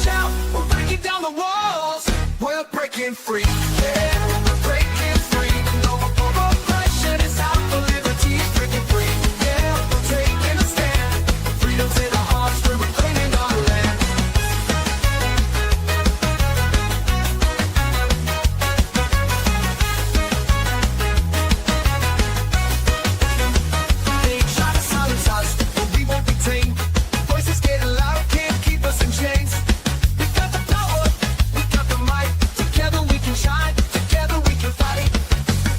shout, we're breaking down the walls. We're breaking free, yeah, we're breaking free. No more oppression, it's out for liberty, breaking free. Yeah, we're taking a stand. Freedom's in our hearts, we're reclaiming our land. They try to silence us, but we won't be tamed. Voices getting loud, can't keep us in chains. We got the power, we got the might. Together we can shine, together we can fight.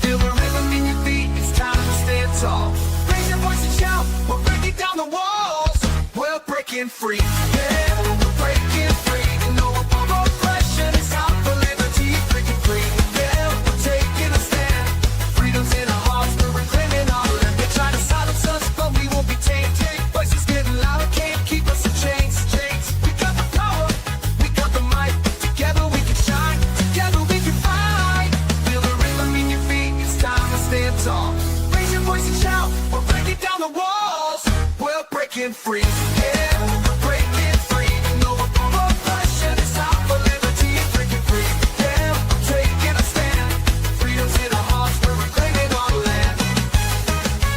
Feel the rhythm in your feet, it's time to stand tall. Raise your voice and shout, we're breaking down the walls. We're breaking free, yeah, we're breaking free. No more oppression, it's out for liberty, breaking free. Yeah, we're taking a stand. Freedom's in our hearts, we're reclaiming our land. They try to silence us, but we won't be tamed. Voices getting louder, can't keep us in chains. We got the power, we got the might. Together we can shine, together we can fight. Feel the rhythm in your feet, it's time to stand tall. Raise your voice and shout, we're breaking down the walls. We're breaking free, yeah, we're breaking free. No more oppression, it's out for liberty, breaking free. Yeah, we're taking a stand. Freedom's in our hearts, we're reclaiming our land.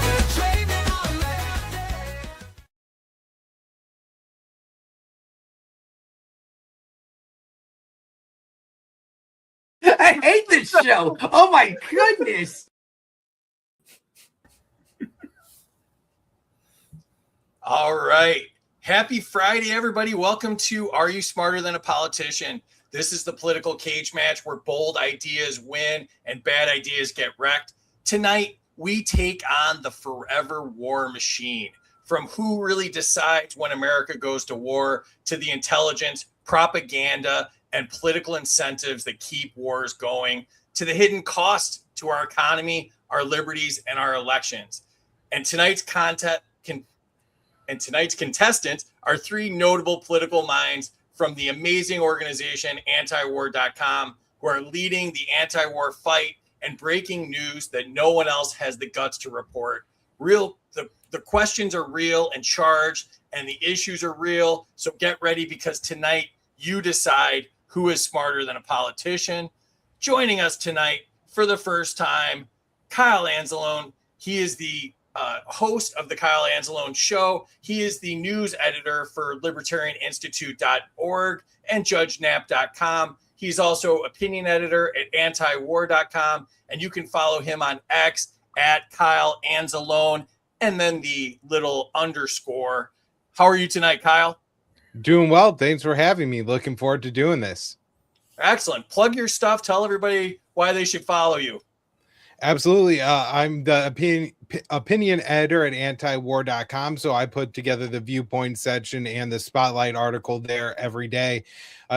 We're claiming our land. I hate this show. Oh my goodness. All right. Happy Friday, everybody. Welcome to Are You Smarter Than a Politician? This is the political cage match where bold ideas win and bad ideas get wrecked. Tonight, we take on the forever war machine. From who really decides when America goes to war to the intelligence, propaganda, and political incentives that keep wars going, to the hidden cost to our economy, our liberties, and our elections. And tonight's contestants are three notable political minds from the amazing organization antiwar.com, who are leading the anti-war fight and breaking news that no one else has the guts to report. The questions are real and charged, and the issues are real. So get ready, because tonight you decide who is smarter than a politician. Joining us tonight for the first time, Kyle Anzalone. He is the host of the Kyle Anzalone Show. He is the news editor for libertarianinstitute.org and judgenap.com. He's also opinion editor at antiwar.com, and you can follow him on X at Kyle Anzalone, and then the little underscore. How are you tonight, Kyle? Doing well. Thanks for having me. Looking forward to doing this. Excellent. Plug your stuff. Tell everybody why they should follow you. Absolutely. I'm the opinion editor at antiwar.com. So I put together the viewpoint section and the spotlight article there every day.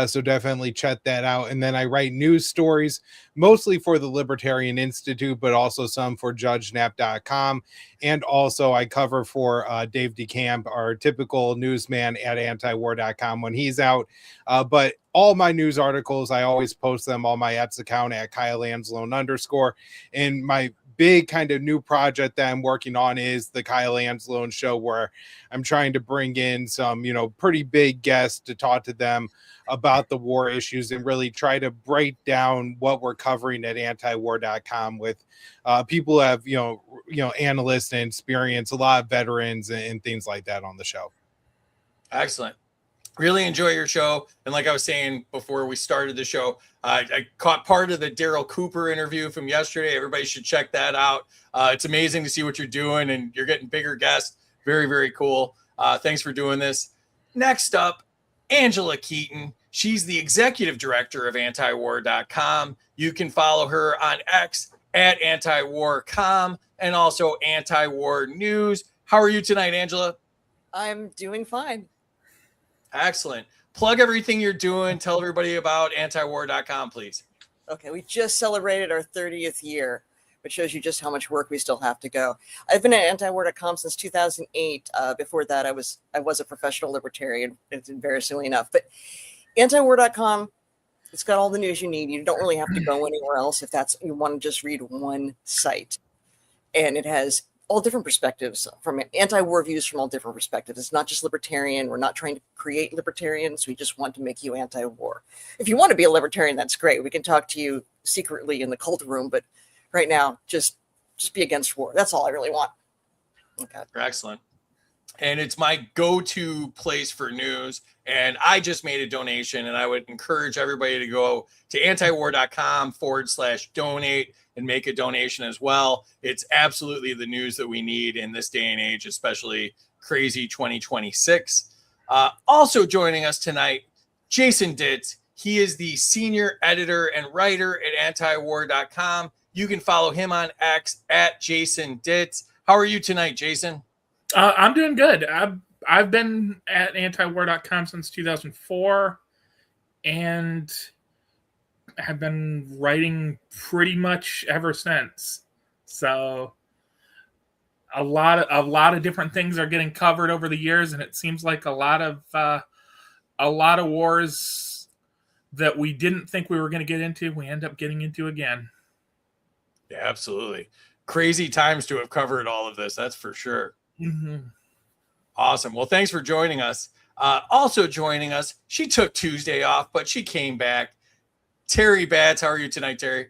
So definitely check that out. And then I write news stories, mostly for the Libertarian Institute, but also some for judgenap.com. And also I cover for Dave DeCamp, our typical newsman at antiwar.com when he's out. But all my news articles, I always post them on my X account at Kyle Anzalone _. And my big kind of new project that I'm working on is the Kyle Anzalone Show, where I'm trying to bring in some, pretty big guests to talk to them about the war issues and really try to break down what we're covering at antiwar.com with people who have, analysts and experience, a lot of veterans and things like that on the show. Excellent. Really enjoy your show. And like I was saying before we started the show, I caught part of the Daryl Cooper interview from yesterday. Everybody should check that out. It's amazing to see what you're doing, and you're getting bigger guests. Very, very cool. Thanks for doing this. Next up, Angela Keaton. She's the executive director of antiwar.com. You can follow her on X at antiwar.com and also antiwar news. How are you tonight, Angela? I'm doing fine. Excellent. Plug everything you're doing. Tell everybody about antiwar.com, please. Okay, we just celebrated our 30th year, which shows you just how much work we still have to go. I've been at antiwar.com since 2008. Before that, I was a professional libertarian, it's embarrassingly enough. But antiwar.com, it's got all the news you need. You don't really have to go anywhere else if you want to just read one site. And it has all different perspectives, from anti-war views from all different perspectives. It's not just libertarian. We're not trying to create libertarians. We just want to make you anti-war. If you want to be a libertarian, that's great. We can talk to you secretly in the cult room, but right now, just be against war. That's all I really want. Okay. Excellent. And it's my go-to place for news. And I just made a donation, and I would encourage everybody to go to antiwar.com/donate and make a donation as well. It's absolutely the news that we need in this day and age, especially crazy 2026. Also joining us tonight, Jason Ditz. He is the senior editor and writer at antiwar.com. You can follow him on X at Jason Ditz. How are you tonight, Jason? I'm doing good. I've been at antiwar.com since 2004, and have been writing pretty much ever since. So a lot of different things are getting covered over the years, and it seems like a lot of wars that we didn't think we were going to get into, we end up getting into again. Yeah, absolutely. Crazy times to have covered all of this. That's for sure. Mm-hmm. Awesome. Well, thanks for joining us. Also joining us, she took Tuesday off, but she came back. Terry Batts, how are you tonight, Terry?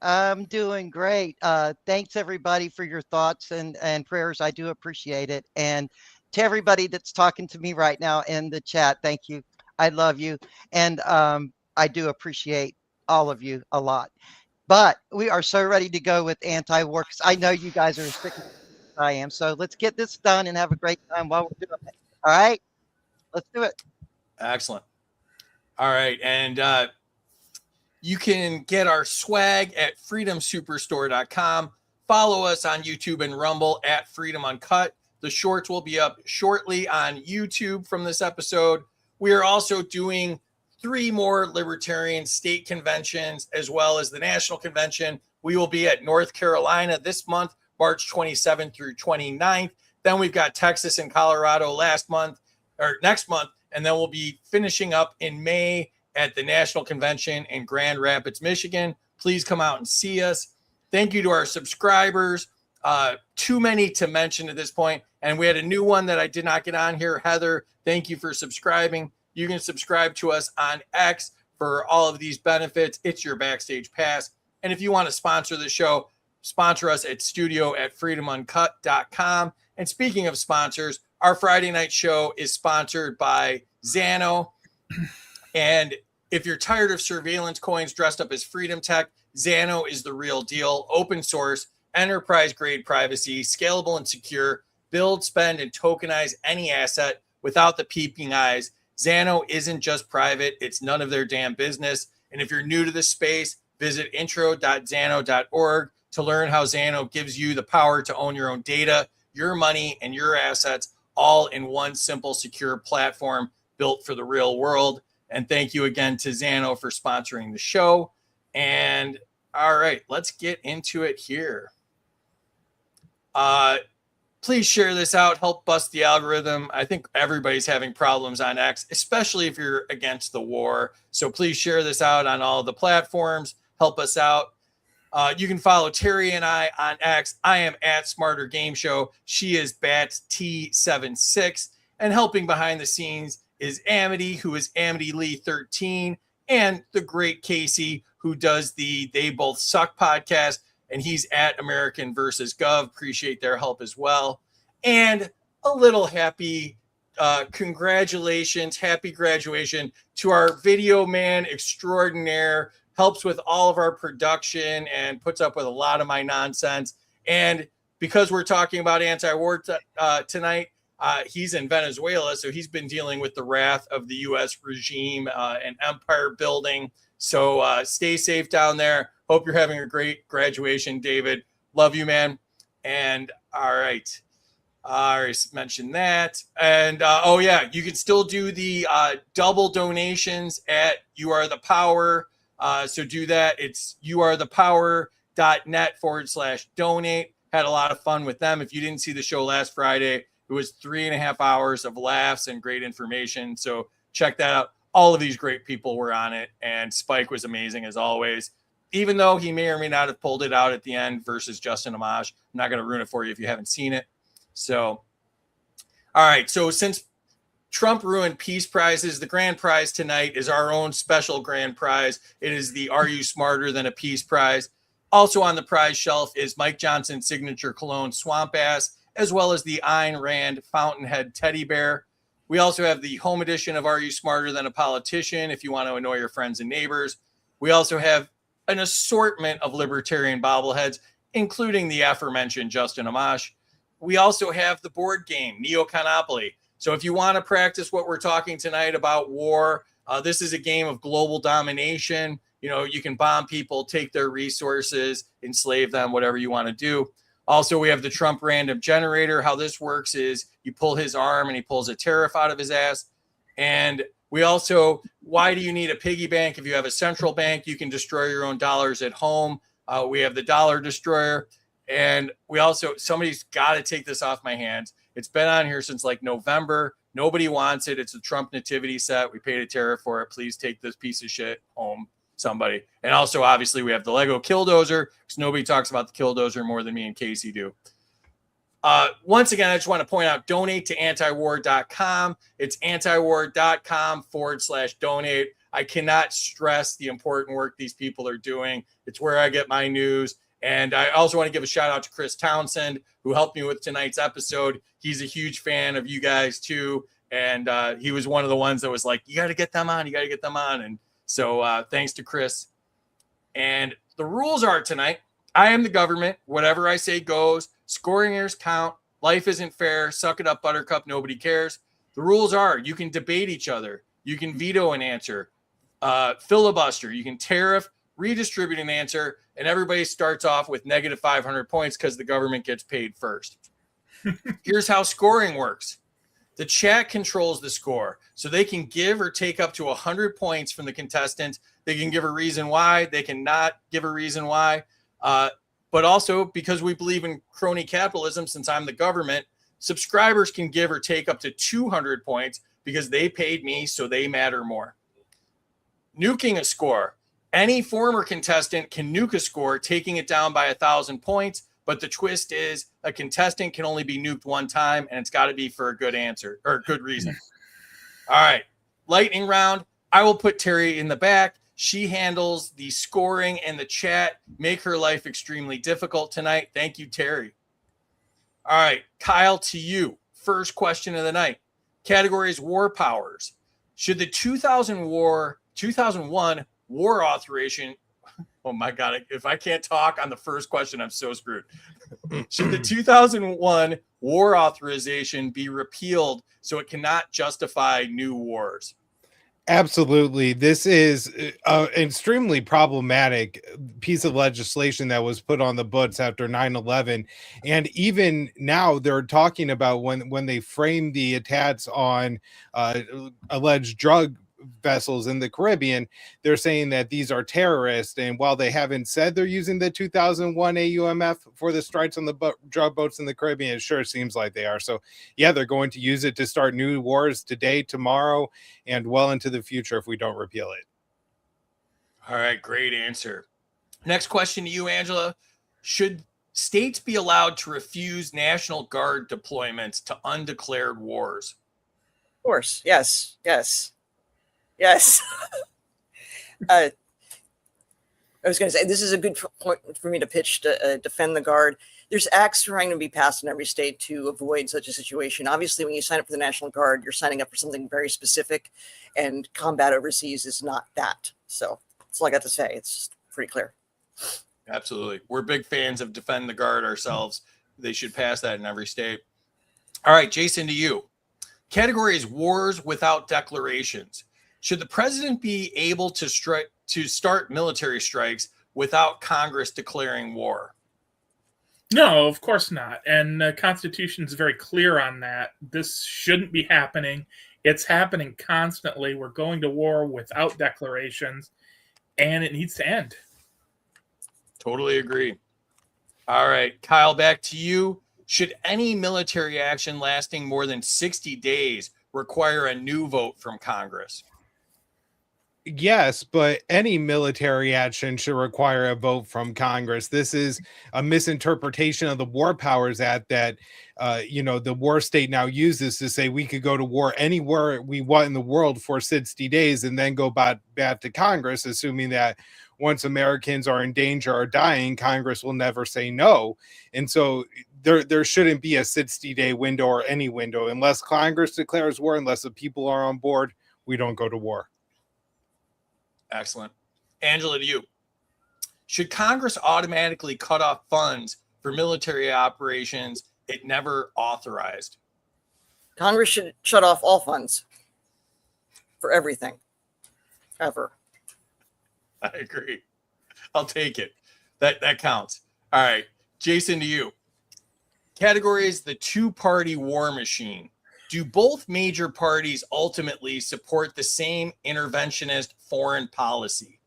I'm doing great. Thanks everybody for your thoughts and prayers. I do appreciate it. And to everybody that's talking to me right now in the chat, thank you. I love you. And I do appreciate all of you a lot. But we are so ready to go with anti-war, because I know you guys are as sick as I am. So let's get this done and have a great time while we're doing it. All right, let's do it. Excellent. All right. And you can get our swag at freedomsuperstore.com. Follow us on YouTube and Rumble at Freedom Uncut. The shorts will be up shortly on YouTube from this episode. We are also doing 3 more libertarian state conventions, as well as the national convention. We will be at North Carolina this month, March 27th through 29th. Then we've got Texas and Colorado next month. And then we'll be finishing up in May at the national convention in Grand Rapids, Michigan. Please come out and see us. Thank you to our subscribers. Too many to mention at this point. And we had a new one that I did not get on here. Heather, thank you for subscribing. You can subscribe to us on X for all of these benefits. It's your backstage pass. And if you want to sponsor the show, sponsor us at studio@freedomuncut.com. And speaking of sponsors, our Friday night show is sponsored by Xano. And if you're tired of surveillance coins dressed up as freedom tech, Xano is the real deal. Open source, enterprise-grade privacy, scalable and secure. Build, spend, and tokenize any asset without the peeping eyes. Xano isn't just private. It's none of their damn business. And if you're new to this space, visit intro.xano.org to learn how Xano gives you the power to own your own data, your money, and your assets, all in one simple, secure platform built for the real world. And thank you again to Xano for sponsoring the show. And all right, let's get into it here. Please share this out. Help bust the algorithm. I think everybody's having problems on X, especially if you're against the war. So please share this out on all the platforms. Help us out. You can follow Terry and I on X. I am at Smarter Game Show. She is BatsT76. And helping behind the scenes is Amity, who is Amity Lee 13, and the great Casey, who does the They Both Suck podcast, and he's at American versus Gov. Appreciate their help as well. And a little happy congratulations, happy graduation to our video man extraordinaire, helps with all of our production and puts up with a lot of my nonsense. And because we're talking about anti-war tonight, he's in Venezuela, so he's been dealing with the wrath of the U.S. regime and empire building. So stay safe down there. Hope you're having a great graduation, David. Love you, man. And all right. I already mentioned that. And oh, yeah, you can still do the double donations at You Are the Power. So do that. It's youarethepower.net/donate. Had a lot of fun with them. If you didn't see the show last Friday, it was 3.5 hours of laughs and great information. So check that out. All of these great people were on it, and Spike was amazing as always. even though he may or may not have pulled it out at the end versus Justin Amash. I'm not going to ruin it for you if you haven't seen it. So, all right. So since Trump ruined peace prizes, the grand prize tonight is our own special grand prize. It is the Are You Smarter Than a Peace Prize. Also on the prize shelf is Mike Johnson's signature cologne Swamp Ass, as well as the Ayn Rand Fountainhead teddy bear. We also have the home edition of Are You Smarter Than a Politician if you want to annoy your friends and neighbors. We also have an assortment of libertarian bobbleheads, including the aforementioned Justin Amash. We also have the board game, Neoconopoly. So if you want to practice what we're talking tonight about war, this is a game of global domination. You know, you can bomb people, take their resources, enslave them, whatever you want to do. Also, we have the Trump random generator. How this works is you pull his arm and he pulls a tariff out of his ass. And we also, why do you need a piggy bank? If you have a central bank, you can destroy your own dollars at home. We have the dollar destroyer. And we also, somebody's got to take this off my hands. It's been on here since like November. Nobody wants it. It's a Trump nativity set. We paid a tariff for it. Please take this piece of shit home, somebody. And also, obviously, we have the Lego Killdozer, because nobody talks about the Killdozer more than me and Casey do. Once again, I just want to point out, donate to antiwar.com. It's antiwar.com/donate. I cannot stress the important work these people are doing. It's where I get my news. And I also want to give a shout out to Chris Townsend, who helped me with tonight's episode. He's a huge fan of you guys too. And he was one of the ones that was like, you got to get them on. You got to get them on. And so thanks to Chris. And the rules are tonight, I am the government. Whatever I say goes. Scoring errors count. Life isn't fair. Suck it up, Buttercup. Nobody cares. The rules are you can debate each other. You can veto an answer. Filibuster. You can tariff, redistribute an answer. And everybody starts off with negative 500 points because the government gets paid first. Here's how scoring works. The chat controls the score. So they can give or take up to 100 points from the contestants. They can give a reason why. They cannot give a reason why. But also, because we believe in crony capitalism, since I'm the government, subscribers can give or take up to 200 points because they paid me, so they matter more. Nuking a score. Any former contestant can nuke a score, taking it down by 1,000 points. But the twist is a contestant can only be nuked one time, and it's got to be for a good answer or a good reason. All right. Lightning round. I will put Terry in the back. She handles the scoring and the chat. Make her life extremely difficult tonight. Thank you, Terry. All right, Kyle, to you. First question of the night. Category is war powers. Should the 2001 war authorization, oh my God, if I can't talk on the first question, I'm so screwed. Should the 2001 war authorization be repealed so it cannot justify new wars? Absolutely. This is an extremely problematic piece of legislation that was put on the books after 9/11. And even now they're talking about when they frame the attacks on alleged drug vessels in the Caribbean, they're saying that these are terrorists. And while they haven't said they're using the 2001 AUMF for the strikes on the drug boats in the Caribbean, it sure seems like they are. So yeah, they're going to use it to start new wars today, tomorrow, and well into the future if we don't repeal it. All right, great answer. Next question to you, Angela. Should states be allowed to refuse National Guard deployments to undeclared wars? Of course. Yes. I was going to say, this is a good point for me to pitch to defend the Guard. There's acts trying to be passed in every state to avoid such a situation. Obviously, when you sign up for the National Guard, you're signing up for something very specific, and combat overseas is not that. So that's all I got to say. It's pretty clear. Absolutely. We're big fans of Defend the Guard ourselves. They should pass that in every state. All right, Jason, to you. Category is wars without declarations. Should the president be able to start military strikes without Congress declaring war? No, of course not. And the Constitution is very clear on that. This shouldn't be happening. It's happening constantly. We're going to war without declarations, and it needs to end. Totally agree. All right, Kyle, back to you. Should any military action lasting more than 60 days require a new vote from Congress? Yes, but any military action should require a vote from Congress. This is a misinterpretation of the War Powers Act that, the war state now uses to say we could go to war anywhere we want in the world for 60 days and then go back to Congress, assuming that once Americans are in danger or dying, Congress will never say no. And so there shouldn't be a 60-day window or any window unless Congress declares war, unless the people are on board. We don't go to war. Excellent. Angela, to you. Should Congress automatically cut off funds for military operations it never authorized? Congress should shut off all funds for everything, ever. I agree. I'll take it. That counts. All right. Jason, to you. Category is the two-party war machine. Do both major parties ultimately support the same interventionist foreign policy?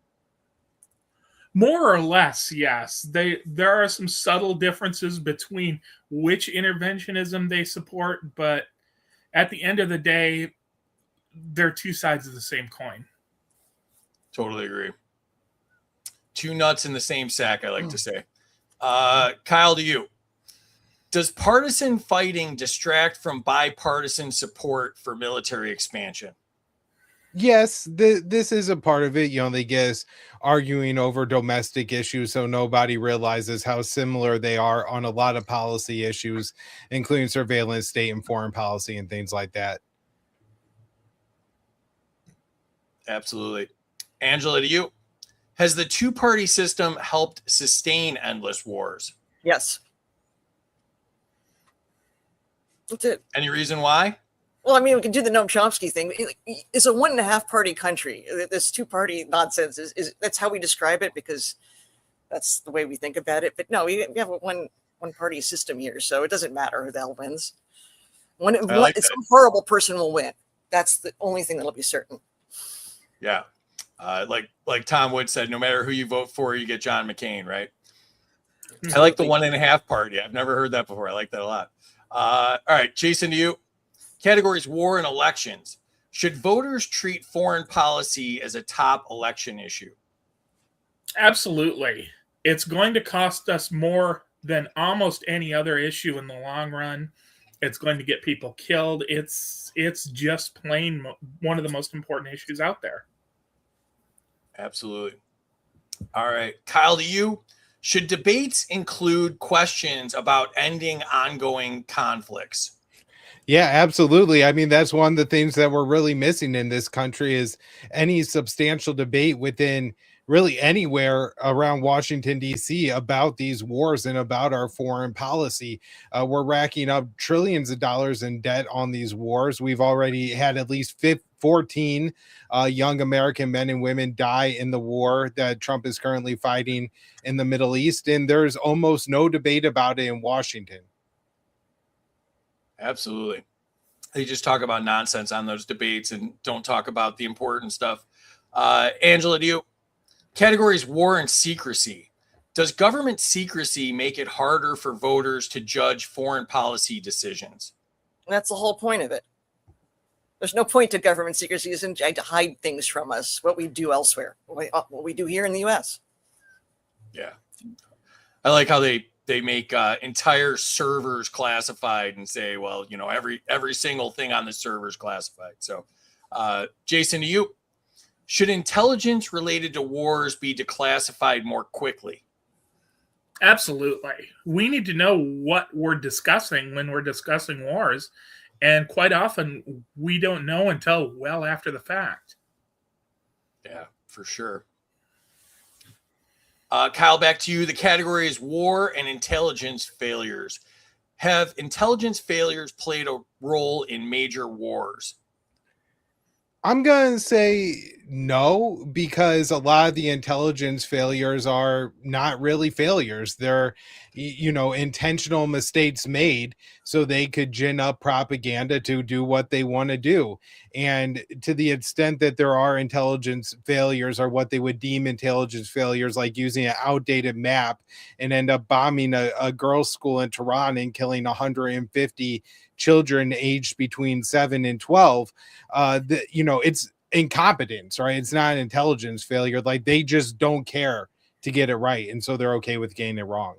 More or less, yes. There are some subtle differences between which interventionism they support, but at the end of the day, they're two sides of the same coin. Totally agree. Two nuts in the same sack, I like to say. Kyle, to you. Does partisan fighting distract from bipartisan support for military expansion? Yes, this is a part of it. They get us arguing over domestic issues, so nobody realizes how similar they are on a lot of policy issues, including surveillance, state and foreign policy, and things like that. Absolutely. Angela, to you. Has the two-party system helped sustain endless wars? Yes. That's it. Any reason why? Well, I mean, we can do the Noam Chomsky thing. It's a 1.5 party country. This 2-party nonsense is that's how we describe it because that's the way we think about it. But no, we have a one party system here, so it doesn't matter who the hell wins. Some horrible person will win. That's the only thing that'll be certain. Yeah. Like Tom Wood said, no matter who you vote for, you get John McCain, right? I like the 1.5 party. I've never heard that before. I like that a lot. All right, Jason, to you. Categories war and elections. Should voters treat foreign policy as a top election issue? Absolutely. It's going to cost us more than almost any other issue in the long run. It's going to get people killed. It's just plain one of the most important issues out there. Absolutely. All right, Kyle, to you. Should debates include questions about ending ongoing conflicts? Yeah, absolutely. I mean, that's one of the things that we're really missing in this country is any substantial debate within really anywhere around Washington, D.C. about these wars and about our foreign policy. We're racking up trillions of dollars in debt on these wars. We've already had at least 14 young American men and women die in the war that Trump is currently fighting in the Middle East, and there's almost no debate about it in Washington. Absolutely. They just talk about nonsense on those debates and don't talk about the important stuff. Angela, to you. Categories war and secrecy. Does government secrecy make it harder for voters to judge foreign policy decisions? That's the whole point of it. There's no point to government secrecy isn't to hide things from us, what we do elsewhere, what we do here in the U.S. Yeah. I like how they make entire servers classified and say, well, every single thing on the server is classified. So, Jason, to you. Should intelligence related to wars be declassified more quickly? Absolutely. We need to know what we're discussing when we're discussing wars. And quite often, we don't know until well after the fact. Yeah, for sure. Kyle, back to you. The category is war and intelligence failures. Have intelligence failures played a role in major wars? I'm going to say no, because a lot of the intelligence failures are not really failures. They're, intentional mistakes made so they could gin up propaganda to do what they want to do. And to the extent that there are intelligence failures or what they would deem intelligence failures, like using an outdated map and end up bombing a girls' school in Tehran and killing 150 children aged between 7 and 12, incompetence, right? It's not an intelligence failure. Like they just don't care to get it right, and so they're okay with getting it wrong.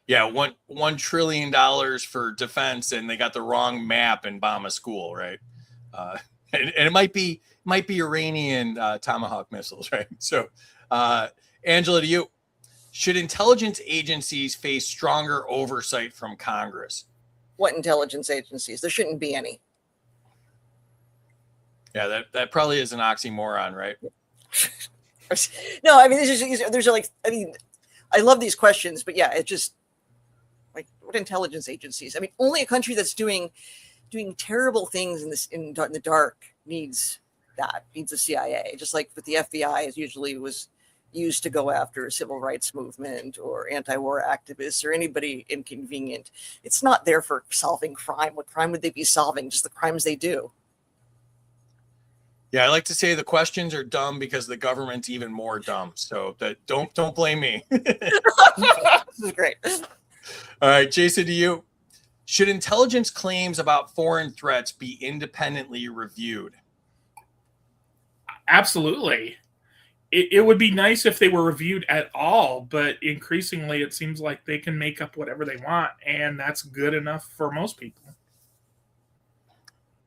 Yeah, $1 trillion for defense, and they got the wrong map and bomb a school, right? And it might be Iranian Tomahawk missiles, right? So, Angela, to you, should intelligence agencies face stronger oversight from Congress? What intelligence agencies? There shouldn't be any. Yeah, that probably is an oxymoron, right? No, I mean, there's like, I mean, I love these questions, but yeah, it just like what intelligence agencies? I mean, only a country that's doing terrible things in the dark needs the CIA. Just like with the FBI, is usually was used to go after a civil rights movement or anti-war activists or anybody inconvenient. It's not there for solving crime. What crime would they be solving? Just the crimes they do. Yeah, I like to say the questions are dumb because the government's even more dumb. So that don't blame me. This is great. All right, Jason, to you. Should intelligence claims about foreign threats be independently reviewed? Absolutely. It would be nice if they were reviewed at all, but increasingly it seems like they can make up whatever they want, and that's good enough for most people.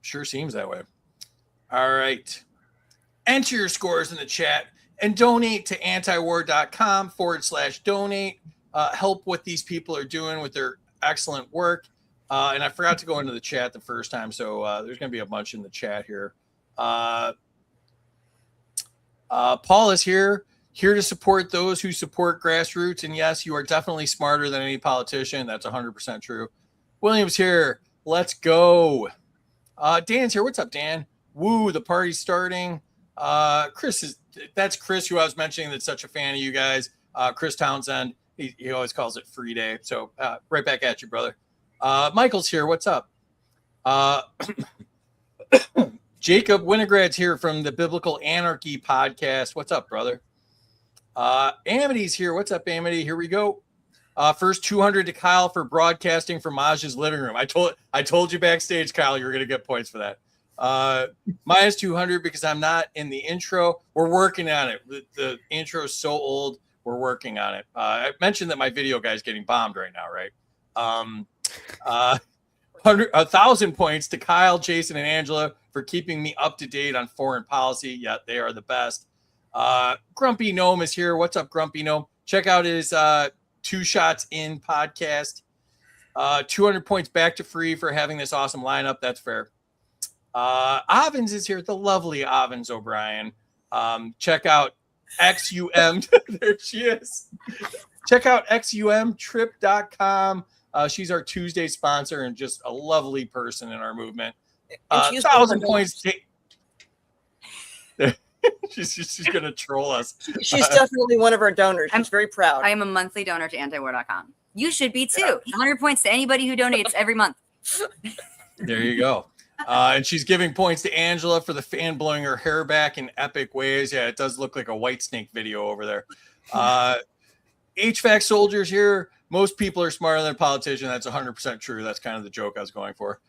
Sure seems that way. All right. Enter your scores in the chat and donate to antiwar.com/donate. Help what these people are doing with their excellent work. And I forgot to go into the chat the first time, so there's going to be a bunch in the chat here. Paul is here to support those who support grassroots. And yes, you are definitely smarter than any politician. That's 100% true. William's here. Let's go. Dan's here. What's up, Dan? Woo, the party's starting. That's Chris, who I was mentioning that's such a fan of you guys. Chris Townsend. He always calls it free day. So right back at you, brother. Michael's here. What's up? Jacob Winograd's here from the Biblical Anarchy podcast. What's up, brother? Amity's here. What's up, Amity? Here we go. First 200 to Kyle for broadcasting from Maj's living room. I told you backstage, Kyle, you were going to get points for that. Minus 200 because I'm not in the intro. We're working on it. The intro is so old. We're working on it. I mentioned that my video guy's getting bombed right now, right? 1,000 points to Kyle, Jason, and Angela for keeping me up to date on foreign policy. Yeah, they are the best. Grumpy Gnome is here. What's up, Grumpy Gnome? Check out his Two Shots In podcast. 200 points back to free for having this awesome lineup. That's fair. Ovens is here. The lovely Ovens O'Brien. Check out XUM. There she is. Check out XUMtrip.com. She's our Tuesday sponsor and just a lovely person in our movement. 1,000 points. She's going to troll us. She's definitely one of our donors. She's very proud. I am a monthly donor to antiwar.com. You should be too. 100 points to anybody who donates every month. There you go. And she's giving points to Angela for the fan blowing her hair back in epic ways. Yeah, it does look like a White Snake video over there. HVAC soldiers here. Most people are smarter than a politician. That's 100% true. That's kind of the joke I was going for.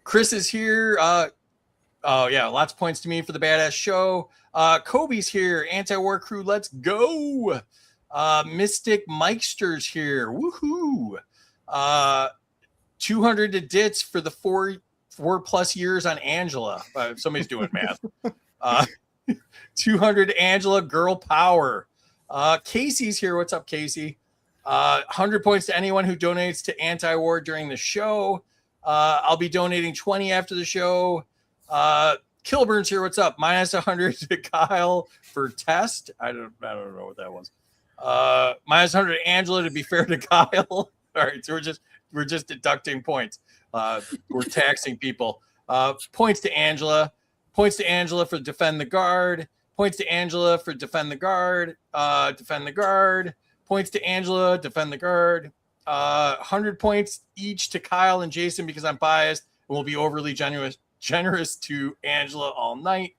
Chris is here. Oh, yeah, lots of points to me for the badass show. Kobe's here. Anti-war crew, let's go. Mystic Mikester's here. Woohoo. 200 to Ditz for the 4+ years on Angela. Somebody's doing math. 200 to Angela, girl power. Casey's here. What's up, Casey? 100 points to anyone who donates to anti-war during the show. I'll be donating 20 after the show. Kilburn's here. What's up? Minus 100 to Kyle for test. I don't know what that was. Minus 100 to Angela to be fair to Kyle. All right, so we're just deducting points. We're taxing people. Points to Angela. Points to Angela for defend the guard. Points to Angela for defend the guard. Defend the guard. Points to Angela. Defend the guard. 100 points each to Kyle and Jason because I'm biased and will be overly generous to Angela all night.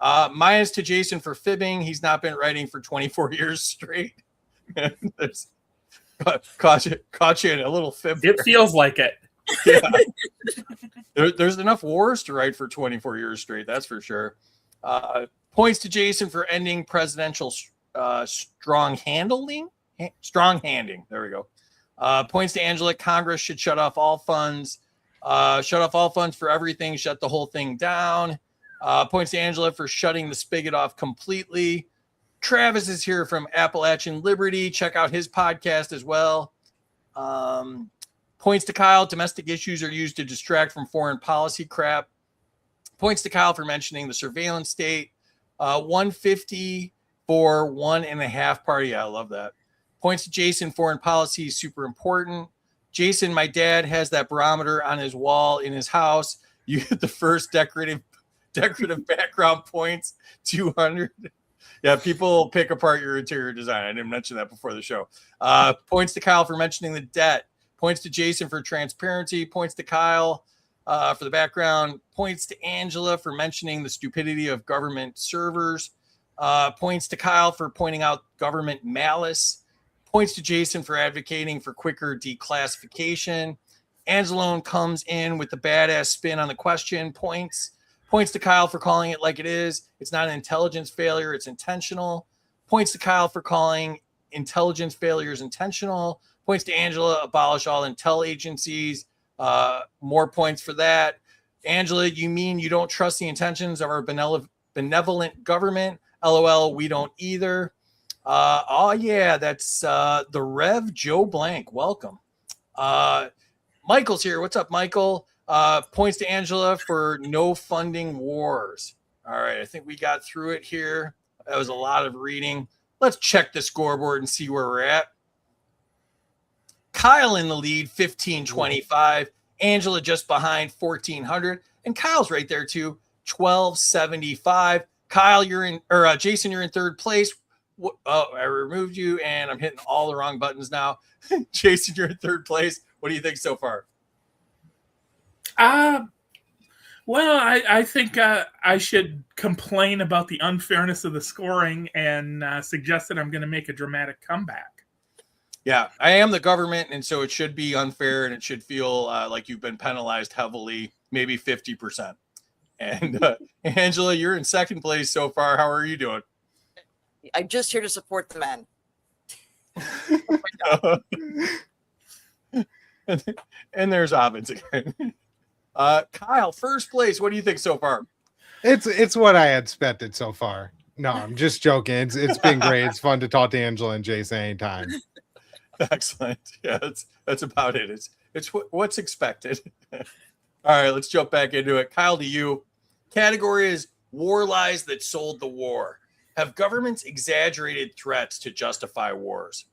Minus to Jason for fibbing. He's not been writing for 24 years straight. Caught you in a little fib. It feels like it. Yeah. There's enough wars to write for 24 years straight. That's for sure. Points to Jason for ending presidential strong handing. There we go. Points to Angela. Congress should shut off all funds. Shut off all funds for everything. Shut the whole thing down. Points to Angela for shutting the spigot off completely. Travis is here from Appalachian Liberty. Check out his podcast as well. Points to Kyle. Domestic issues are used to distract from foreign policy crap. Points to Kyle for mentioning the surveillance state. 150 for 1.5 party. I love that. Points to Jason. Foreign policy is super important. Jason, my dad has that barometer on his wall in his house. You hit the first decorative background points, 200. Yeah, people pick apart your interior design. I didn't mention that before the show. Points to Kyle for mentioning the debt. Points to Jason for transparency. Points to Kyle for the background. Points to Angela for mentioning the stupidity of government servers. Points to Kyle for pointing out government malice. Points to Jason for advocating for quicker declassification. Anzalone comes in with the badass spin on the question. Points to Kyle for calling it like it is. It's not an intelligence failure. It's intentional. Points to Kyle for calling intelligence failures intentional. Points to Angela, abolish all intel agencies. More points for that. Angela, you mean you don't trust the intentions of our benevolent government? LOL, we don't either. Oh, yeah, that's the Rev Joe Blank. Welcome. Michael's here. What's up, Michael? Points to Angela for no funding wars. All right, I think we got through it here. That was a lot of reading. Let's check the scoreboard and see where we're at. Kyle in the lead, 1525. Angela just behind, 1400. And Kyle's right there too, 1275. Kyle, Jason, you're in third place. Oh, I removed you, and I'm hitting all the wrong buttons now. Jason, you're in third place. What do you think so far? Well, I think I should complain about the unfairness of the scoring and suggest that I'm going to make a dramatic comeback. Yeah, I am the government, and so it should be unfair, and it should feel like you've been penalized heavily, maybe 50%. And Angela, you're in second place so far. How are you doing? I'm just here to support the men. And there's Obbins again. Kyle, first place. What do you think so far? It's what I had expected so far. No, I'm just joking. It's been great. It's fun to talk to Angela and Jason anytime. Excellent. Yeah, that's about it. It's what's expected. All right, let's jump back into it. Kyle, to you. Category is war lies that sold the war. Have governments exaggerated threats to justify wars?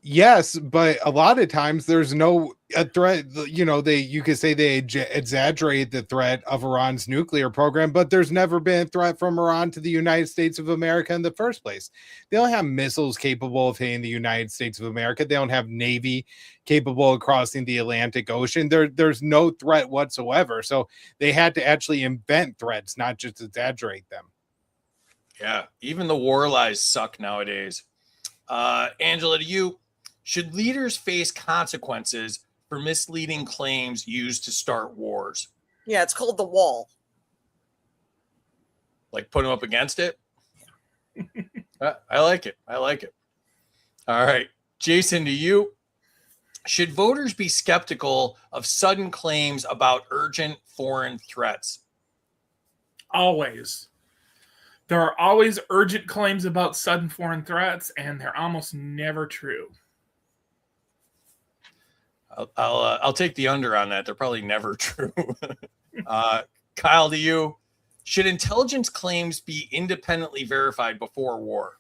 Yes, but a lot of times there's no threat. You could say they exaggerate the threat of Iran's nuclear program, but there's never been a threat from Iran to the United States of America in the first place. They don't have missiles capable of hitting the United States of America. They don't have navy capable of crossing the Atlantic Ocean. There's no threat whatsoever. So they had to actually invent threats, not just exaggerate them. Yeah, even the war lies suck nowadays. Angela, to you. Should leaders face consequences for misleading claims used to start wars? Yeah, it's called the wall. Like put them up against it? I like it. I like it. All right. Jason, to you. Should voters be skeptical of sudden claims about urgent foreign threats? Always. There are always urgent claims about sudden foreign threats, and they're almost never true. I'll take the under on that. They're probably never true. Kyle, to you. Should intelligence claims be independently verified before war?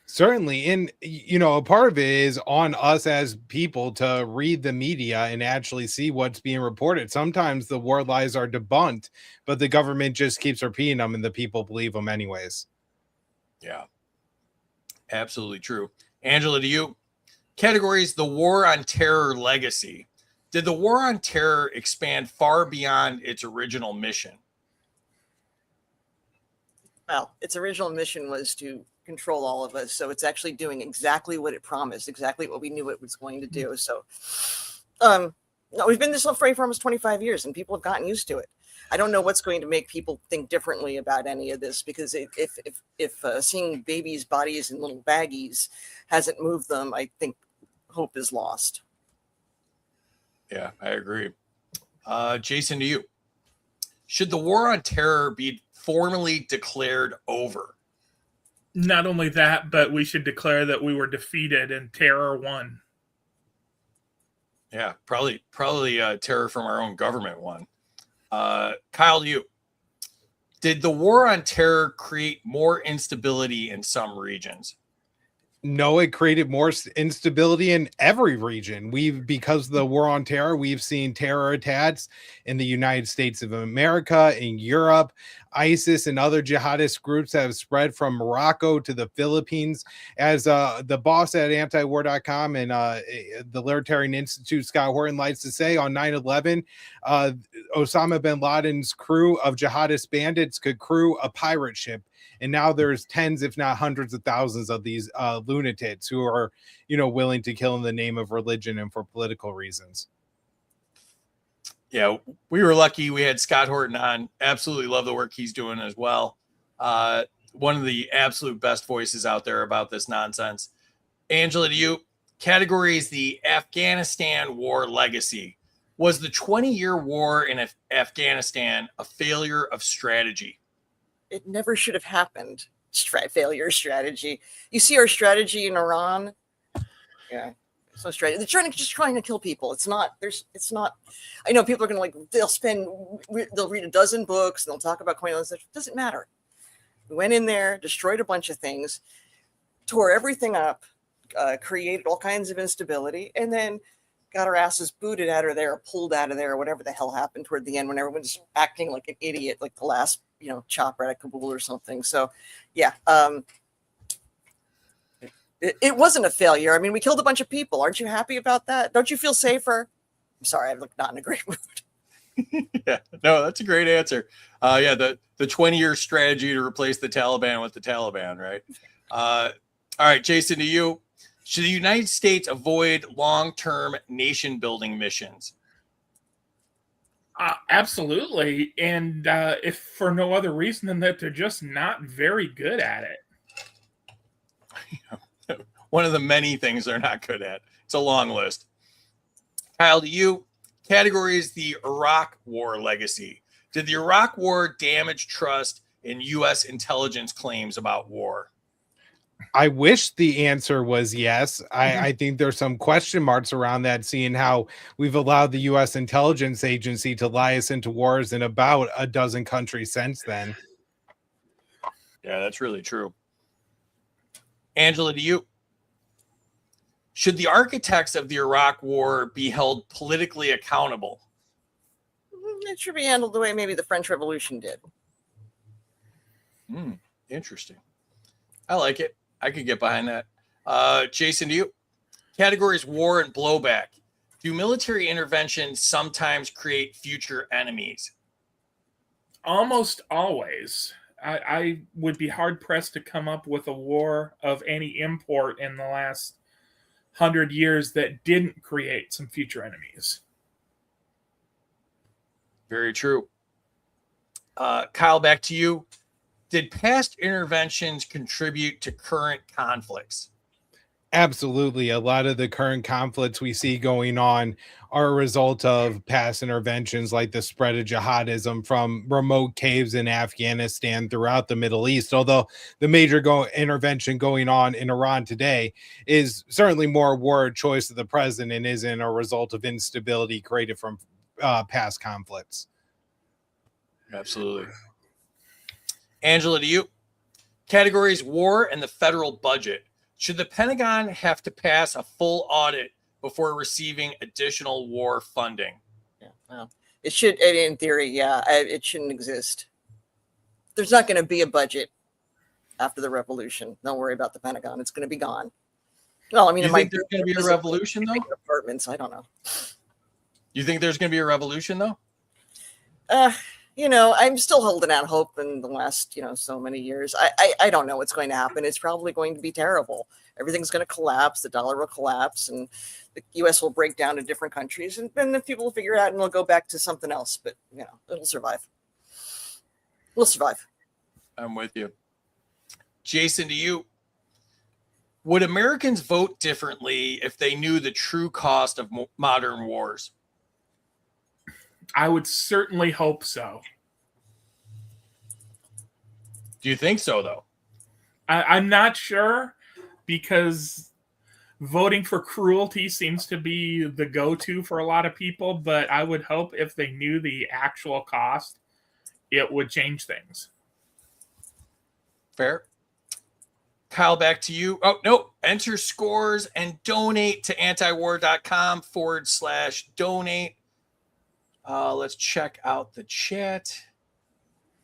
Certainly. And, a part of it is on us as people to read the media and actually see what's being reported. Sometimes the war lies are debunked, but the government just keeps repeating them and the people believe them anyways. Yeah, absolutely true. Angela, to you. Categories: the war on terror legacy. Did the war on terror expand far beyond its original mission? Well, its original mission was to control all of us. So it's actually doing exactly what it promised, exactly what we knew it was going to do. So No, we've been this way for almost 25 years, and people have gotten used to it. I don't know what's going to make people think differently about any of this, because if seeing babies' bodies in little baggies hasn't moved them, I think hope is lost. Yeah, I agree. Jason, to you. Should the war on terror be formally declared over? Not only that, but we should declare that we were defeated and terror won. Yeah, probably terror from our own government won. Kyle, to you. Did the war on terror create more instability in some regions? No, it created more instability in every region. Because of the war on terror, we've seen terror attacks in the United States of America, in Europe. ISIS and other jihadist groups have spread from Morocco to the Philippines. As the boss at antiwar.com and the Libertarian Institute, Scott Horton, likes to say, on 9/11, Osama bin Laden's crew of jihadist bandits could crew a pirate ship. And now there's tens, if not hundreds of thousands of these lunatics who are, willing to kill in the name of religion and for political reasons. Yeah, we were lucky. We had Scott Horton on. Absolutely love the work he's doing as well. One of the absolute best voices out there about this nonsense. Angela, to you. Categories the Afghanistan war legacy. Was the 20-year war in Afghanistan a failure of strategy? It never should have happened. Failure strategy. You see our strategy in Iran. Yeah, so strategy. They're just trying to kill people. It's not. It's not. I know people are going to they'll read a dozen books and they'll talk about Queen. It doesn't matter. We went in there, destroyed a bunch of things, tore everything up, created all kinds of instability, and then got our asses booted out of there, pulled out of there, or whatever the hell happened toward the end when everyone's acting like an idiot, like the last, chopper at Kabul or something. So, yeah, it wasn't a failure. I mean, we killed a bunch of people. Aren't you happy about that? Don't you feel safer? I'm sorry, I'm not in a great mood. Yeah, no, that's a great answer. The 20-year strategy to replace the Taliban with the Taliban, right? All right, Jason, to you. Should the United States avoid long-term nation-building missions? Absolutely. And if for no other reason than that they're just not very good at it. One of the many things they're not good at. It's a long list. Kyle, to you. Categories the Iraq War legacy. Did the Iraq War damage trust in U.S. intelligence claims about war? I wish the answer was yes. I think there's some question marks around that, seeing how we've allowed the U.S. intelligence agency to lie us into wars in about a dozen countries since then. Yeah, that's really true. Angela, to you. Should the architects of the Iraq War be held politically accountable? It should be handled the way maybe the French Revolution did. Interesting. I like it. I could get behind that. Jason, to you. Categories war and blowback. Do military interventions sometimes create future enemies? Almost always. I would be hard-pressed to come up with a war of any import in the last 100 years that didn't create some future enemies. Very true. Kyle, back to you. Did past interventions contribute to current conflicts? Absolutely. A lot of the current conflicts we see going on are a result of past interventions, like the spread of jihadism from remote caves in Afghanistan throughout the Middle East. Although the major intervention going on in Iran today is certainly more a war choice of the president and isn't a result of instability created from past conflicts. Absolutely. Angela, to you. Categories war and the federal budget. Should the Pentagon have to pass a full audit before receiving additional war funding? Yeah, well, it should, in theory, yeah, it shouldn't exist. There's not going to be a budget after the revolution. Don't worry about the Pentagon. It's going to be gone. Well, I mean, You think there's going to be a revolution, though? Apartments, I don't know. You think there's going to be a revolution, though? I'm still holding out hope in the last, so many years. I don't know what's going to happen. It's probably going to be terrible. Everything's going to collapse. The dollar will collapse and the U.S. will break down to different countries. And then people will figure it out and we'll go back to something else. But, it'll survive. We'll survive. I'm with you. Jason, to you. Would Americans vote differently if they knew the true cost of modern wars? I would certainly hope so. Do you think so, though? I'm not sure, because voting for cruelty seems to be the go-to for a lot of people, but I would hope if they knew the actual cost, it would change things. Fair. Kyle, back to you. Oh, no. Enter scores and donate to antiwar.com/donate. Let's check out the chat.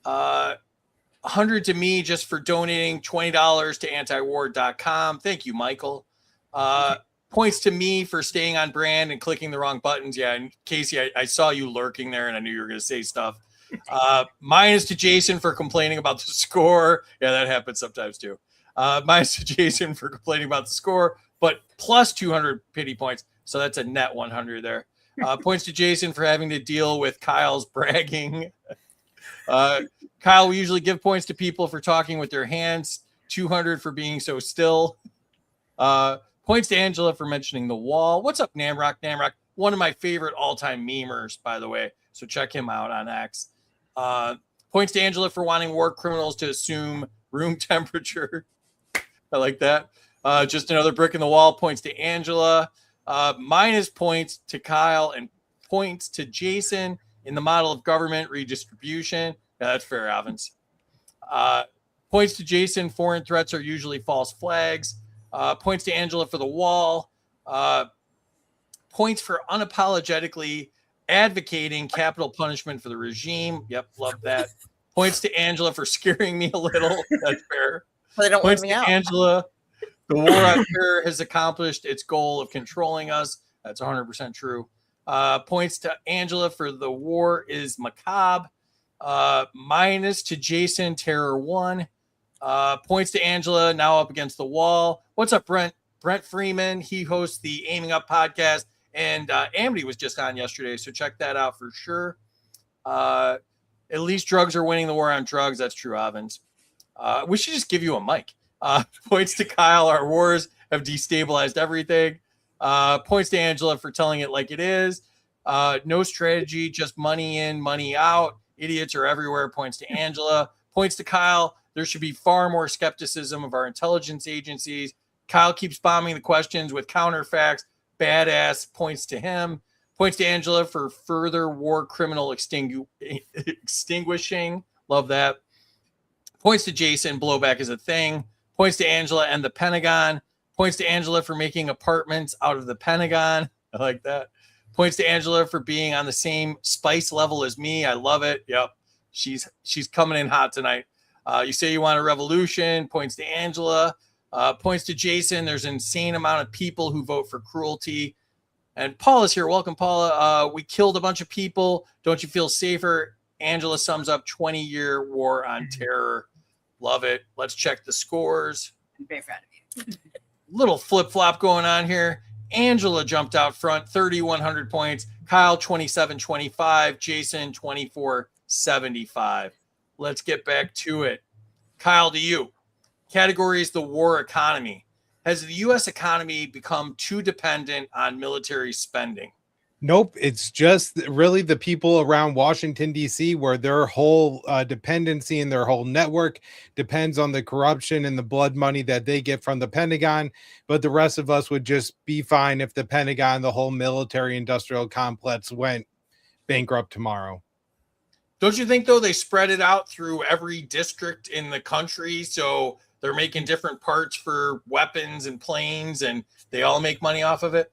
100 to me just for donating $20 to antiwar.com. Thank you, Michael. Points to me for staying on brand and clicking the wrong buttons. Yeah, and Casey, I saw you lurking there and I knew you were going to say stuff. Minus to Jason for complaining about the score. Yeah, that happens sometimes too. Minus to Jason for complaining about the score, but plus 200 pity points. So that's a net 100 there. Points to Jason for having to deal with Kyle's bragging. Kyle, we usually give points to people for talking with their hands. 200 for being so still. Points to Angela for mentioning the wall. What's up, Namrock? Namrock, one of my favorite all-time memers, by the way. So check him out on X. Points to Angela for wanting war criminals to assume room temperature. I like that. Just another brick in the wall. Points to Angela. Minus points to Kyle and points to Jason in the model of government redistribution. Yeah, that's fair, Evans. Points to Jason. Foreign threats are usually false flags. Points to Angela for the wall. Points for unapologetically advocating capital punishment for the regime. Yep, love that. Points to Angela for scaring me a little. That's fair. They don't Points let me to out. Angela. The war on terror has accomplished its goal of controlling us. That's 100% true. Points to Angela for the war is macabre. Minus to Jason, terror 1. Points to Angela, now up against the wall. What's up, Brent? Brent Freeman. He hosts the Aiming Up podcast, and Amity was just on yesterday, so check that out for sure. At least drugs are winning the war on drugs. That's true, Evans. We should just give you a mic. Points to Kyle. Our wars have destabilized everything. Points to Angela for telling it like it is. No strategy, just money in, money out. Idiots are everywhere. Points to Angela. Points to Kyle. There should be far more skepticism of our intelligence agencies. Kyle keeps bombing the questions with counterfacts. Badass. Points to him. Points to Angela for further war criminal extinguishing. Love that. Points to Jason. Blowback is a thing. Points to Angela and the Pentagon. Points to Angela for making apartments out of the Pentagon. I like that. Points to Angela for being on the same spice level as me. I love it. Yep. She's coming in hot tonight. You say you want a revolution. Points to Angela. Points to Jason. There's an insane amount of people who vote for cruelty. And Paula's here. Welcome, Paula. We killed a bunch of people. Don't you feel safer? Angela sums up 20-year war on terror. Love it. Let's check the scores. I'm very proud of you. Little flip-flop going on here. Angela jumped out front, 3,100 points. Kyle, 27-25. Jason, 24-75. Let's get back to it. Kyle, to you. Category is the war economy. Has the U.S. economy become too dependent on military spending? Nope. It's just really the people around Washington, D.C., where their whole dependency and their whole network depends on the corruption and the blood money that they get from the Pentagon. But the rest of us would just be fine if the Pentagon, the whole military industrial complex, went bankrupt tomorrow. Don't you think, though, they spread it out through every district in the country? So they're making different parts for weapons and planes, and they all make money off of it?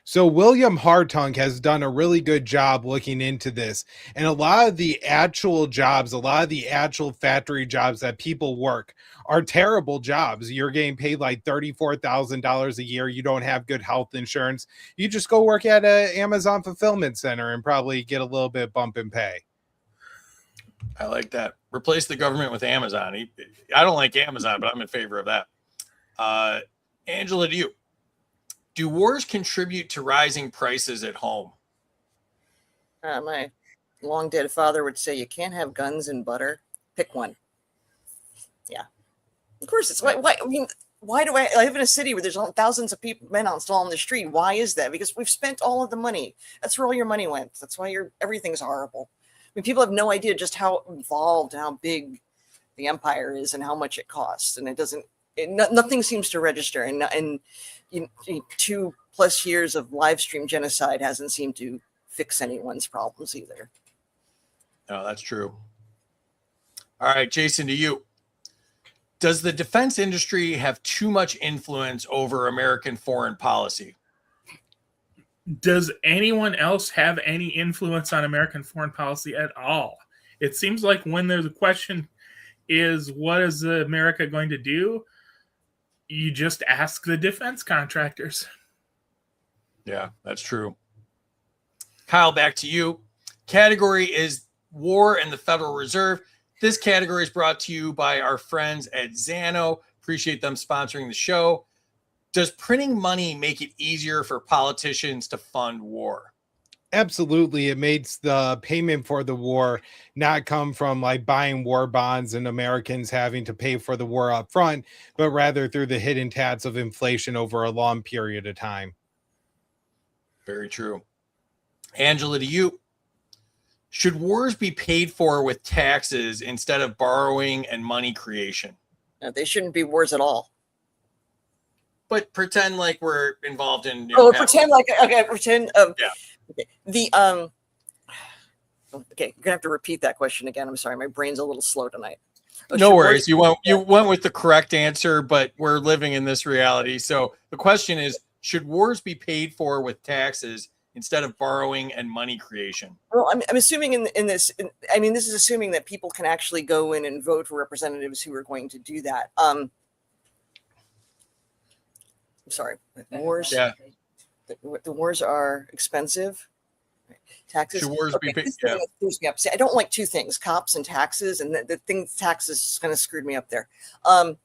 So William Hartung has done a really good job looking into this. And a lot of the actual jobs, a lot of the actual factory jobs that people work are terrible jobs. You're getting paid like $34,000 a year. You don't have good health insurance. You just go work at an Amazon fulfillment center and probably get a little bit bump in pay. I like that. Replace the government with Amazon. I don't like Amazon, but I'm in favor of that. Angela, to you. Do wars contribute to rising prices at home? My long dead father would say, "You can't have guns and butter. Pick one." Yeah, of course. It's why. I mean, why do I live in a city where there's thousands of men still on the street? Why is that? Because we've spent all of the money. That's where all your money went. That's why everything's horrible. I mean, people have no idea just how involved and how big the empire is and how much it costs, and it doesn't. Nothing seems to register, and 2+ years of live stream genocide hasn't seemed to fix anyone's problems either. No, that's true. All right, Jason, to you. Does the defense industry have too much influence over American foreign policy? Does anyone else have any influence on American foreign policy at all? It seems like when there's a question is, what is America going to do? You just ask the defense contractors. Yeah, that's true. Kyle, back to you. Category is War and the Federal Reserve. This category is brought to you by our friends at Zano. Appreciate them sponsoring the show. Does printing money make it easier for politicians to fund war? Absolutely. It makes the payment for the war not come from like buying war bonds and Americans having to pay for the war up front, but rather through the hidden tats of inflation over a long period of time. Very true. Angela, to you. Should wars be paid for with taxes instead of borrowing and money creation? No, they shouldn't be wars at all. But pretend like we're involved in. Pretend like pretend. Yeah. Okay. Okay, you're gonna have to repeat that question again. I'm sorry, my brain's a little slow tonight. No worries. You went with the correct answer, but we're living in this reality. So the question is, should wars be paid for with taxes instead of borrowing and money creation? Well, I'm assuming in this. I mean, this is assuming that people can actually go in and vote for representatives who are going to do that. I'm sorry, wars. Yeah. The wars are expensive. Taxes. Should wars be paid? Yeah. Me up. See, I don't like two things: cops and taxes. And the thing, taxes, is kind of screwed me up there. How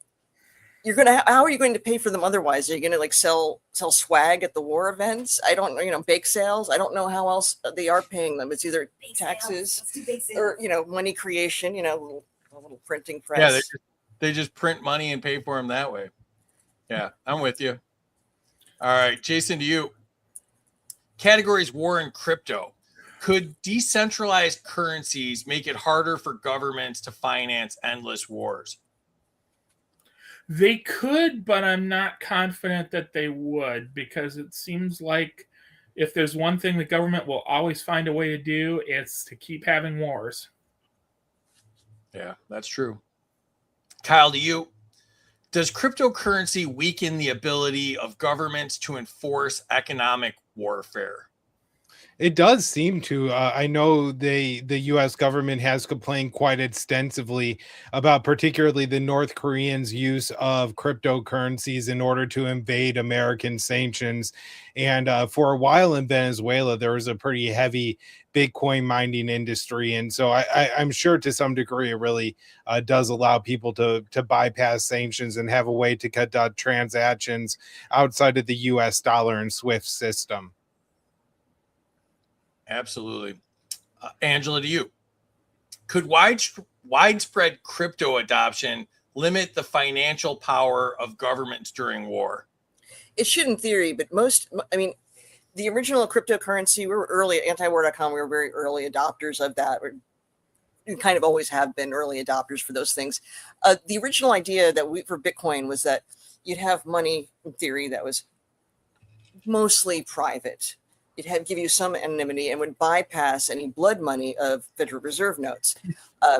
are you going to pay for them otherwise? Are you going to like sell swag at the war events? I don't know, bake sales. I don't know how else they are paying them. It's either taxes or, money creation, a little printing press. Yeah, they just print money and pay for them that way. Yeah, I'm with you. All right, Jason, to you. Categories war and crypto. Could decentralized currencies make it harder for governments to finance endless wars? They could, but I'm not confident that they would, because it seems like if there's one thing the government will always find a way to do, it's to keep having wars. Yeah, that's true. Kyle, to you. Does cryptocurrency weaken the ability of governments to enforce economic warfare? It does seem to. I know the U.S. government has complained quite extensively about particularly the North Koreans' use of cryptocurrencies in order to evade American sanctions. And for a while in Venezuela, there was a pretty heavy Bitcoin mining industry. And so I'm sure to some degree it really does allow people to bypass sanctions and have a way to cut down transactions outside of the U.S. dollar and SWIFT system. Absolutely. Angela, to you. Could widespread crypto adoption limit the financial power of governments during war? It should in theory, but the original cryptocurrency, we were early at antiwar.com. We were very early adopters of that. We kind of always have been early adopters for those things. The original idea for Bitcoin was that you'd have money in theory that was mostly private. It'd give you some anonymity and would bypass any blood money of Federal Reserve notes.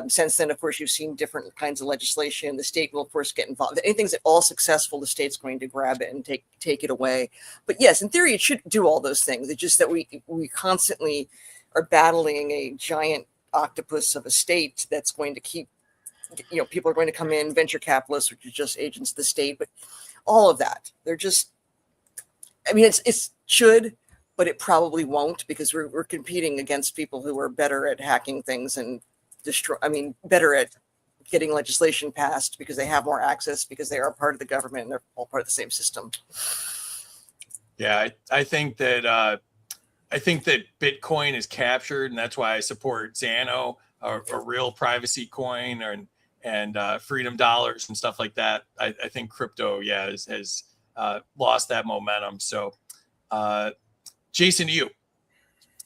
Since then, of course, you've seen different kinds of legislation. The state will, of course, get involved. Anything's at all successful, the state's going to grab it and take it away. But yes, in theory, it should do all those things. It's just that we constantly are battling a giant octopus of a state that's going to keep, people are going to come in, venture capitalists, which are just agents of the state. But all of that, they're just, it should, but it probably won't, because we're competing against people who are better at hacking things and better at getting legislation passed because they have more access, because they are part of the government and they're all part of the same system. Yeah, I think that Bitcoin is captured, and that's why I support Xano, a real privacy coin, and freedom dollars and stuff like that. I think crypto, has lost that momentum. So, Jason, to you,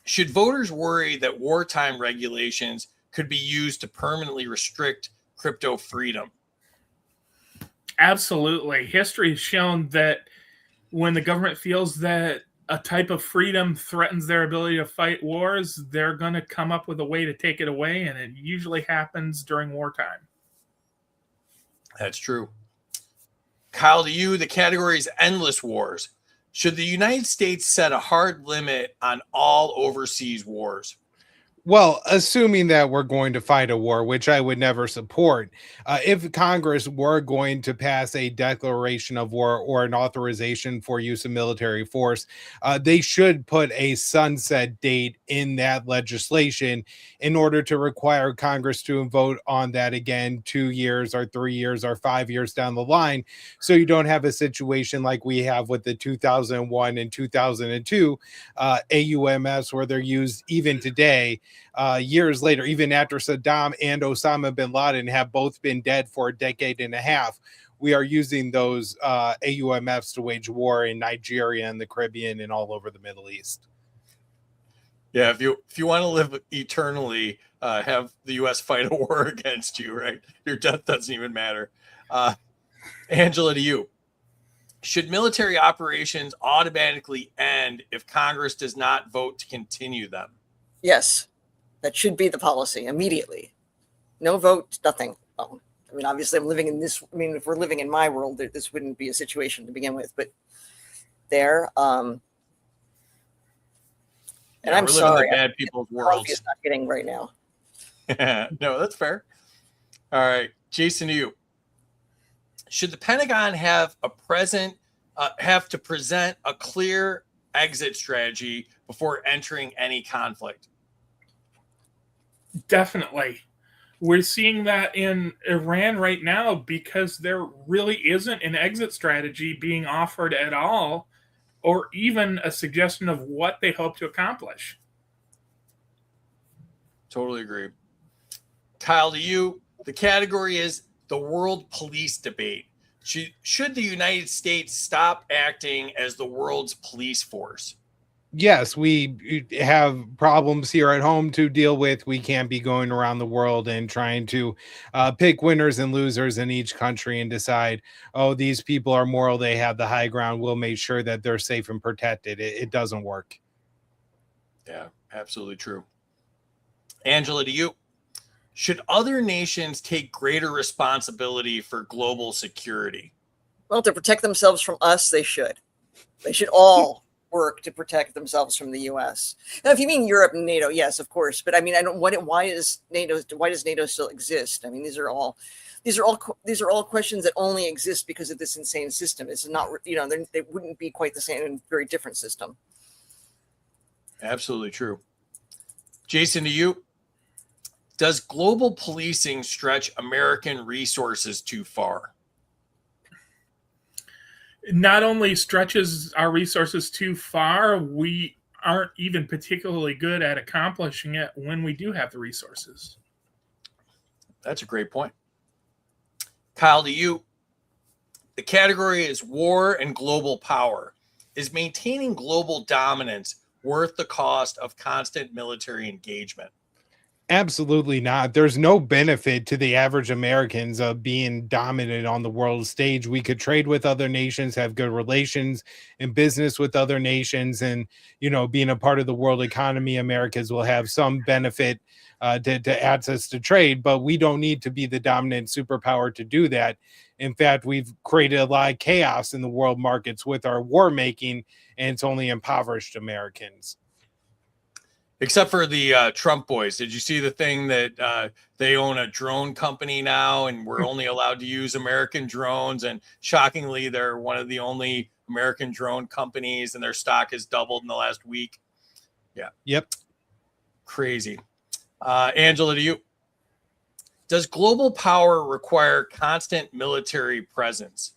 should voters worry that wartime regulations could be used to permanently restrict crypto freedom? Absolutely. History has shown that when the government feels that a type of freedom threatens their ability to fight wars, they're going to come up with a way to take it away, and it usually happens during wartime. That's true. Kyle, to you, the category is endless wars. Should the United States set a hard limit on all overseas wars? Well, assuming that we're going to fight a war, which I would never support, if Congress were going to pass a declaration of war or an authorization for use of military force, they should put a sunset date in that legislation in order to require Congress to vote on that again 2 years or 3 years or 5 years down the line. So you don't have a situation like we have with the 2001 and 2002 AUMFs, where they're used even today. Years later, even after Saddam and Osama bin Laden have both been dead for a decade and a half, we are using those AUMFs to wage war in Nigeria and the Caribbean and all over the Middle East. Yeah, if you want to live eternally, have the U.S. fight a war against you, right? Your death doesn't even matter. Angela, to you. Should military operations automatically end if Congress does not vote to continue them? Yes, that should be the policy immediately. No vote, nothing. Obviously, I'm living in this. If we're living in my world, this wouldn't be a situation to begin with. But there, and I'm sorry, the bad people's world. It's not getting right now. No, that's fair. All right, Jason, to you. Should the Pentagon have to present a clear exit strategy before entering any conflict? Definitely. We're seeing that in Iran right now because there really isn't an exit strategy being offered at all, or even a suggestion of what they hope to accomplish. Totally agree. Kyle, to you, the category is the world police debate. Should the United States stop acting as the world's police force? Yes, we have problems here at home to deal with. We can't be going around the world and trying to pick winners and losers in each country and decide, oh, these people are moral, they have the high ground, we'll make sure that they're safe and protected. It doesn't work. Yeah, absolutely true. Angela, to you. Should other nations take greater responsibility for global security? Well, to protect themselves from us, they should. They should all work to protect themselves from the U.S. Now, if you mean Europe and NATO, yes, of course. But why does NATO still exist? These are all questions that only exist because of this insane system. It's not, they wouldn't be quite the same and very different system. Absolutely true. Jason, to you. Does global policing stretch American resources too far? Not only stretches our resources too far, we aren't even particularly good at accomplishing it when we do have the resources. That's a great point. Kyle, to you, the category is war and global power. Is maintaining global dominance worth the cost of constant military engagement? Absolutely not. There's no benefit to the average Americans of being dominant on the world stage. We could trade with other nations, have good relations and business with other nations, and being a part of the world economy, Americans will have some benefit to access to trade, but we don't need to be the dominant superpower to do that. In fact, we've created a lot of chaos in the world markets with our war making, and it's only impoverished Americans. Except for the Trump boys. Did you see the thing that they own a drone company now and we're only allowed to use American drones? And shockingly, they're one of the only American drone companies and their stock has doubled in the last week. Yeah. Yep. Crazy. Angela, to you. Does global power require constant military presence?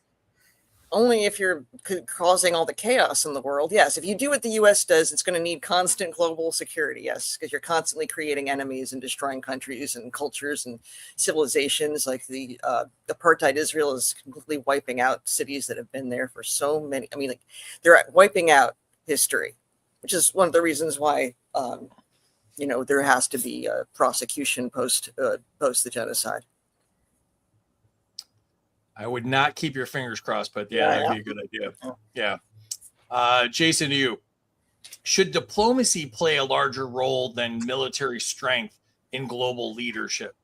Only if you're causing all the chaos in the world. Yes, if you do what the U.S. does, it's going to need constant global security. Yes, because you're constantly creating enemies and destroying countries and cultures and civilizations. Like the apartheid Israel is completely wiping out cities that have been there for so many. I mean, like they're wiping out history, which is one of the reasons why there has to be a prosecution post the genocide. I would not keep your fingers crossed, but yeah, that'd be a good idea. Yeah. Jason, to you. Should diplomacy play a larger role than military strength in global leadership?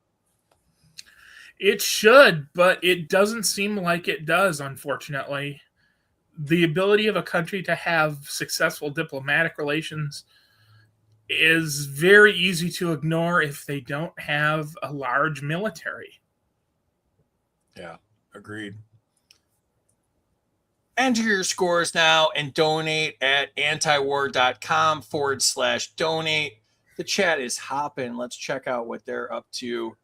It should, but it doesn't seem like it does, unfortunately. The ability of a country to have successful diplomatic relations is very easy to ignore if they don't have a large military. Yeah. Agreed. Enter your scores now and donate at antiwar.com/donate. The chat is hopping. Let's check out what they're up to.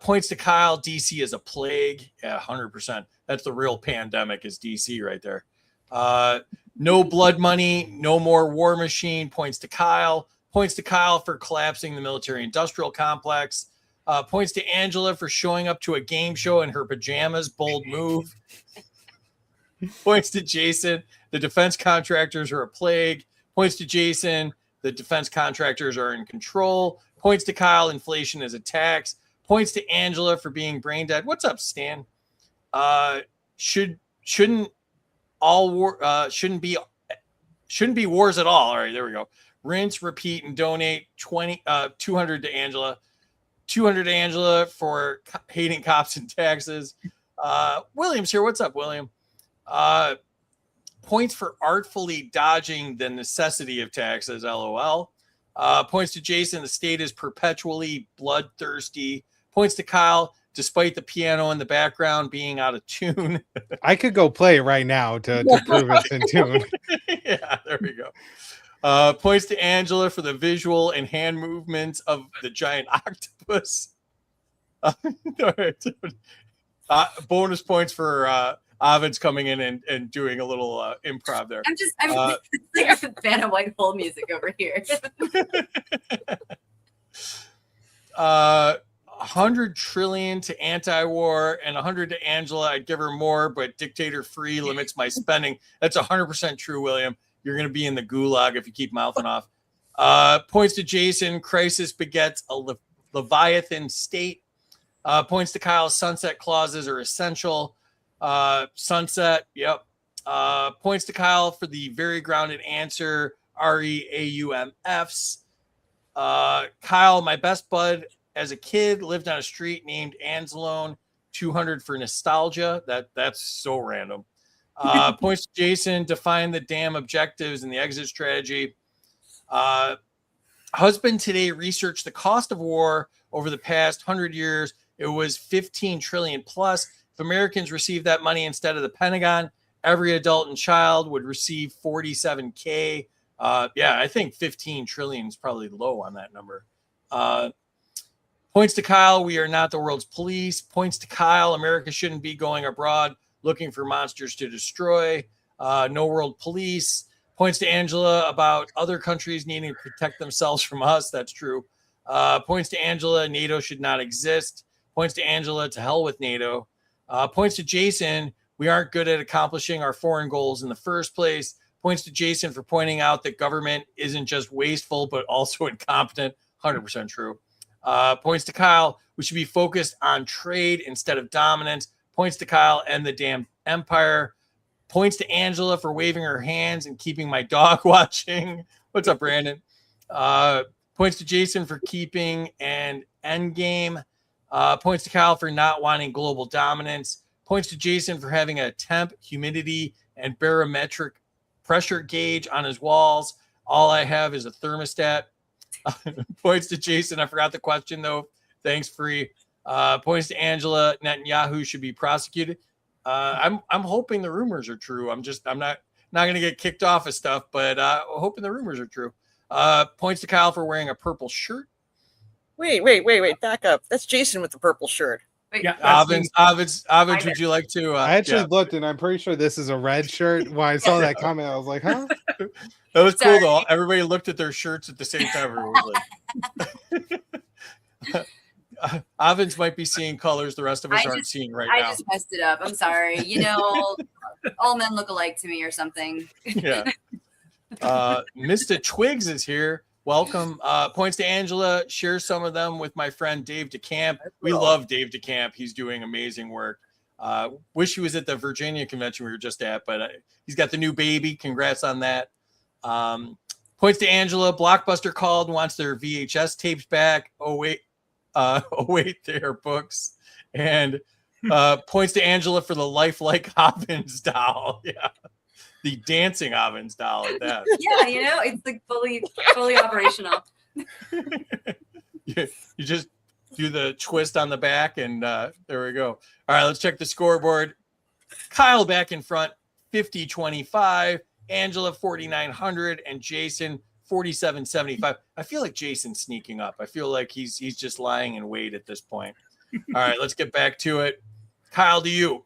Points to Kyle. DC is a plague. Yeah, 100%. That's the real pandemic is DC right there. No blood money. No more war machine. Points to Kyle. Points to Kyle for collapsing the military industrial complex. Points to Angela for showing up to a game show in her pajamas. Bold move. Points to Jason. The defense contractors are a plague. Points to Jason. The defense contractors are in control. Points to Kyle. Inflation is a tax. Points to Angela for being brain dead. What's up, Stan? Shouldn't be wars at all. All right, there we go. Rinse, repeat, and donate 200 to Angela. 200 to Angela for hating cops and taxes. William's here. What's up, William? Points for artfully dodging the necessity of taxes. LOL. Points to Jason. The state is perpetually bloodthirsty. Points to Kyle. Despite the piano in the background being out of tune. I could go play it right now to prove it's in tune. Yeah, there we go. Points to Angela for the visual and hand movements of the giant octopus. All right. Bonus points for Ovid's coming in and doing a little improv there. I'm like a fan of white hole music over here. 100 trillion to anti-war and 100 to Angela. I'd give her more, but dictator free limits my spending. That's 100% true, William. You're going to be in the gulag if you keep mouthing off. Points to Jason. Crisis begets a Leviathan state. Points to Kyle. Sunset clauses are essential. Sunset. Yep. Points to Kyle for the very grounded answer. REAUMFs. Kyle, my best bud as a kid, lived on a street named Anzalone. 200 for nostalgia. That's so random. Points to Jason. Define the damn objectives and the exit strategy. Husband today researched the cost of war over the past 100 years. It was 15 trillion plus. If Americans received that money instead of the Pentagon, every adult and child would receive 47K. Yeah, I think 15 trillion is probably low on that number. Points to Kyle. We are not the world's police. Points to Kyle. America shouldn't be going abroad looking for monsters to destroy. No world police. Points to Angela about other countries needing to protect themselves from us. That's true. Points to Angela. NATO should not exist. Points to Angela. To hell with NATO. Points to Jason. We aren't good at accomplishing our foreign goals in the first place. Points to Jason for pointing out that government isn't just wasteful, but also incompetent. 100% true. Points to Kyle. We should be focused on trade instead of dominance. Points to Kyle and the damn empire. Points to Angela for waving her hands and keeping my dog watching. What's up, Brandon? Points to Jason for keeping an end game. Points to Kyle for not wanting global dominance. Points to Jason for having a temp, humidity, and barometric pressure gauge on his walls. All I have is a thermostat. Points to Jason. I forgot the question, though. Thanks, free. Points to Angela. Netanyahu should be prosecuted. I'm hoping the rumors are true. I'm not going to get kicked off of stuff, but hoping the rumors are true. Points to Kyle for wearing a purple shirt. Wait. Back up. That's Jason with the purple shirt. Wait, Yeah, that's Avins, would you like to? I actually yeah. looked, and I'm pretty sure this is a red shirt. When I saw that comment, I was like, huh? That was Sorry. cool though. Everybody looked at their shirts at the same time. Everyone was like, Avins might be seeing colors the rest of us aren't seeing right I now. just messed it up. I'm sorry. You know, all men look alike to me or something. Yeah. Mr. Twigs is here. Welcome. Points to Angela. Share some of them with my friend Dave DeCamp. We love Dave DeCamp. He's doing amazing work. Wish he was at the Virginia convention we were just at, but he's got the new baby. Congrats on that. Points to Angela. Blockbuster called and wants their VHS tapes back. Oh wait, they are books. And points to Angela for the lifelike Hobbins doll. Yeah. The dancing Ovens doll at that. Yeah, you know, it's like fully operational. You just do the twist on the back, and there we go. All right, let's check the scoreboard. Kyle back in front, 50-25. Angela 4,900, and Jason 4,775. I feel like Jason's sneaking up. I feel like he's just lying in wait at this point. All right, let's get back to it. Kyle, to you.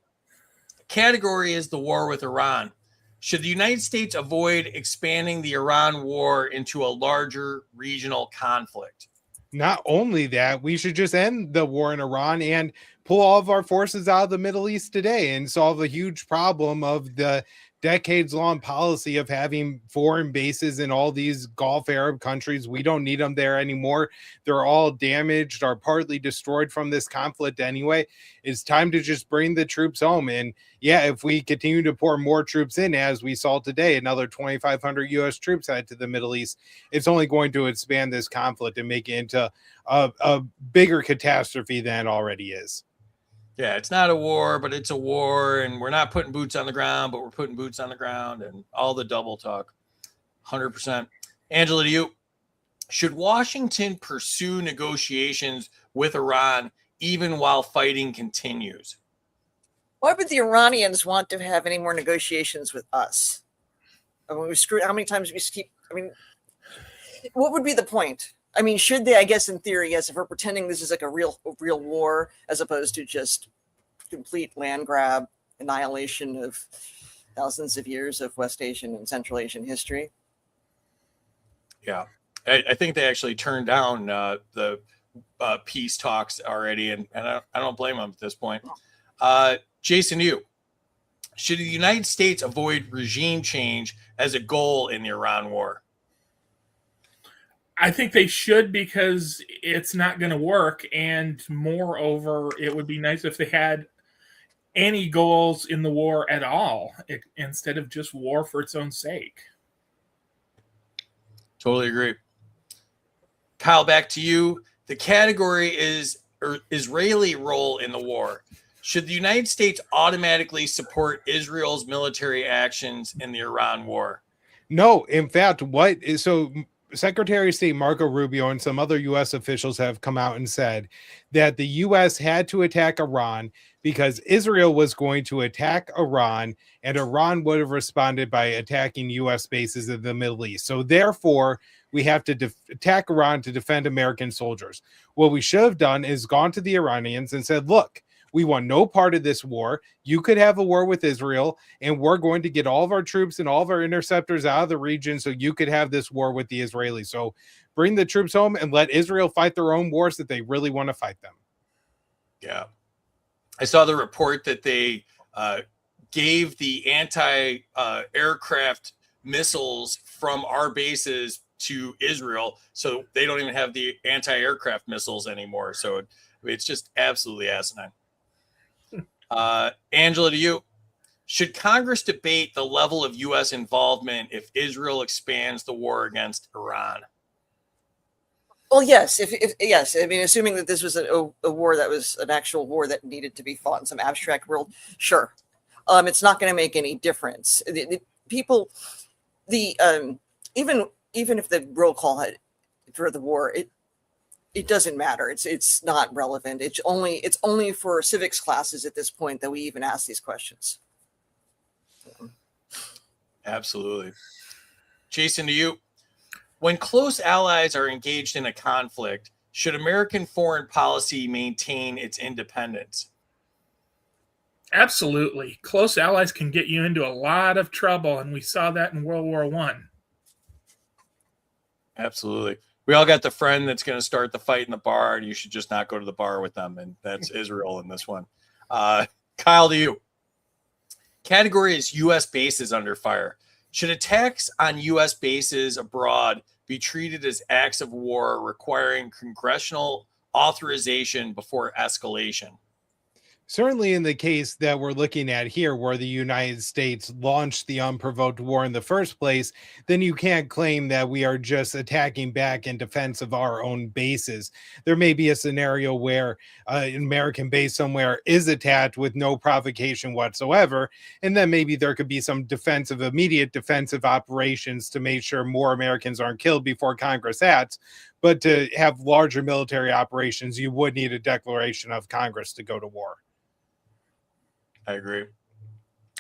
Category is the war with Iran. Should the United States avoid expanding the Iran war into a larger regional conflict? Not only that, we should just end the war in Iran and pull all of our forces out of the Middle East today and solve a huge problem of the decades-long policy of having foreign bases in all these Gulf Arab countries. We don't need them there anymore. They're all damaged or partly destroyed from this conflict anyway. It's time to just bring the troops home. And yeah, if we continue to pour more troops in, as we saw today, another 2,500 U.S. troops head to the Middle East, it's only going to expand this conflict and make it into a bigger catastrophe than it already is. Yeah, it's not a war, but it's a war, and we're not putting boots on the ground, but we're putting boots on the ground, and all the double talk. 100%. Angela, to you. Should Washington pursue negotiations with Iran even while fighting continues? Why would the Iranians want to have any more negotiations with us? I mean, how many times we keep? I mean, what would be the point? I mean, should they? I guess in theory, yes. If we're pretending this is like a real war, as opposed to just complete land grab, annihilation of thousands of years of West Asian and Central Asian history. Yeah, I think they actually turned down the peace talks already, and I don't blame them at this point. Jason, you. Should the United States avoid regime change as a goal in the Iran war? I think they should, because it's not going to work. And moreover, it would be nice if they had any goals in the war at all, instead of just war for its own sake. Totally agree. Kyle, back to you. The category is Israeli role in the war. Should the United States automatically support Israel's military actions in the Iran war? No, in fact, Secretary of State Marco Rubio and some other U.S. officials have come out and said that the U.S. had to attack Iran because Israel was going to attack Iran, and Iran would have responded by attacking U.S. bases in the Middle East. So therefore, we have to attack Iran to defend American soldiers. What we should have done is gone to the Iranians and said, look, we want no part of this war. You could have a war with Israel, and we're going to get all of our troops and all of our interceptors out of the region so you could have this war with the Israelis. So bring the troops home and let Israel fight their own wars that they really want to fight them. Yeah. I saw the report that they gave the anti-aircraft missiles from our bases to Israel, so they don't even have the anti-aircraft missiles anymore. So it's just absolutely asinine. Angela, to you. Should Congress debate the level of U.S. involvement if Israel expands the war against Iran? Well, yes. If yes, I mean, assuming that this was a war that was an actual war that needed to be fought in some abstract world, sure. It's not going to make any difference. Even if the roll call had for the war, it doesn't matter. It's not relevant. It's only for civics classes at this point that we even ask these questions. Absolutely. Jason, to you. When close allies are engaged in a conflict, Should American foreign policy maintain its independence? Absolutely. Close allies can get you into a lot of trouble, and we saw that in World War One. Absolutely. We all got the friend that's going to start the fight in the bar, and you should just not go to the bar with them. And that's Israel in this one. Kyle, to you. Category is U.S. bases under fire. Should attacks on U.S. bases abroad be treated as acts of war requiring congressional authorization before escalation? Certainly in the case that we're looking at here, where the United States launched the unprovoked war in the first place, then you can't claim that we are just attacking back in defense of our own bases. There may be a scenario where an American base somewhere is attacked with no provocation whatsoever, and then maybe there could be some immediate defensive operations to make sure more Americans aren't killed before Congress acts. But to have larger military operations, you would need a declaration of Congress to go to war. I agree.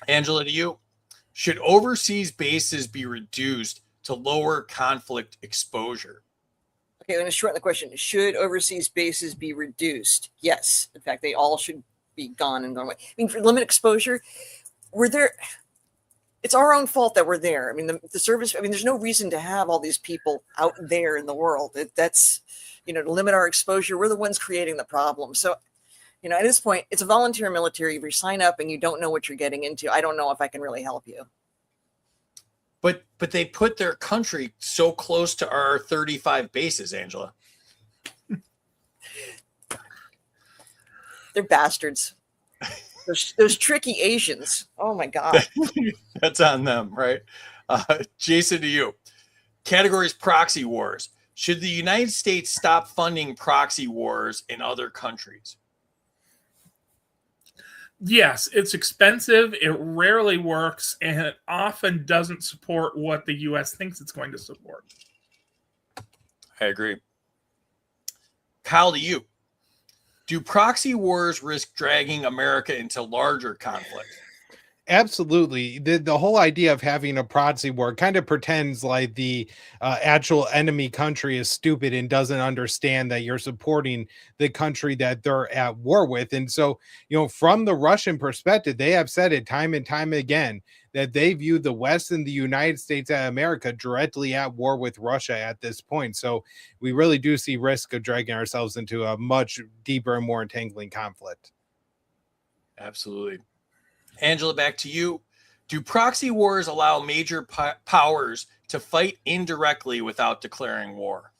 Angela, to you. Should overseas bases be reduced to lower conflict exposure? Okay, I'm going to shorten the question. Should overseas bases be reduced? Yes. In fact, they all should be gone and gone away. I mean, for limit exposure, we're there. It's our own fault that we're there. I mean, the service, I mean, there's no reason to have all these people out there in the world. That's, to limit our exposure. We're the ones creating the problem. So, at this point, it's a volunteer military. If you sign up and you don't know what you're getting into, I don't know if I can really help you. But they put their country so close to our 35 bases, Angela. They're bastards. Those tricky Asians. Oh my God. That's on them, right? Jason, to you. Categories proxy wars. Should the United States stop funding proxy wars in other countries? Yes, it's expensive. It rarely works, and it often doesn't support what the U.S. thinks it's going to support. I agree. Kyle, to you. Do proxy wars risk dragging America into larger conflict? Absolutely. The whole idea of having a proxy war kind of pretends like the actual enemy country is stupid and doesn't understand that you're supporting the country that they're at war with. And so, from the Russian perspective, they have said it time and time again that they view the West and the United States of America directly at war with Russia at this point. So we really do see risk of dragging ourselves into a much deeper and more entangling conflict. Absolutely. Angela, back to you. Do proxy wars allow major powers to fight indirectly without declaring war?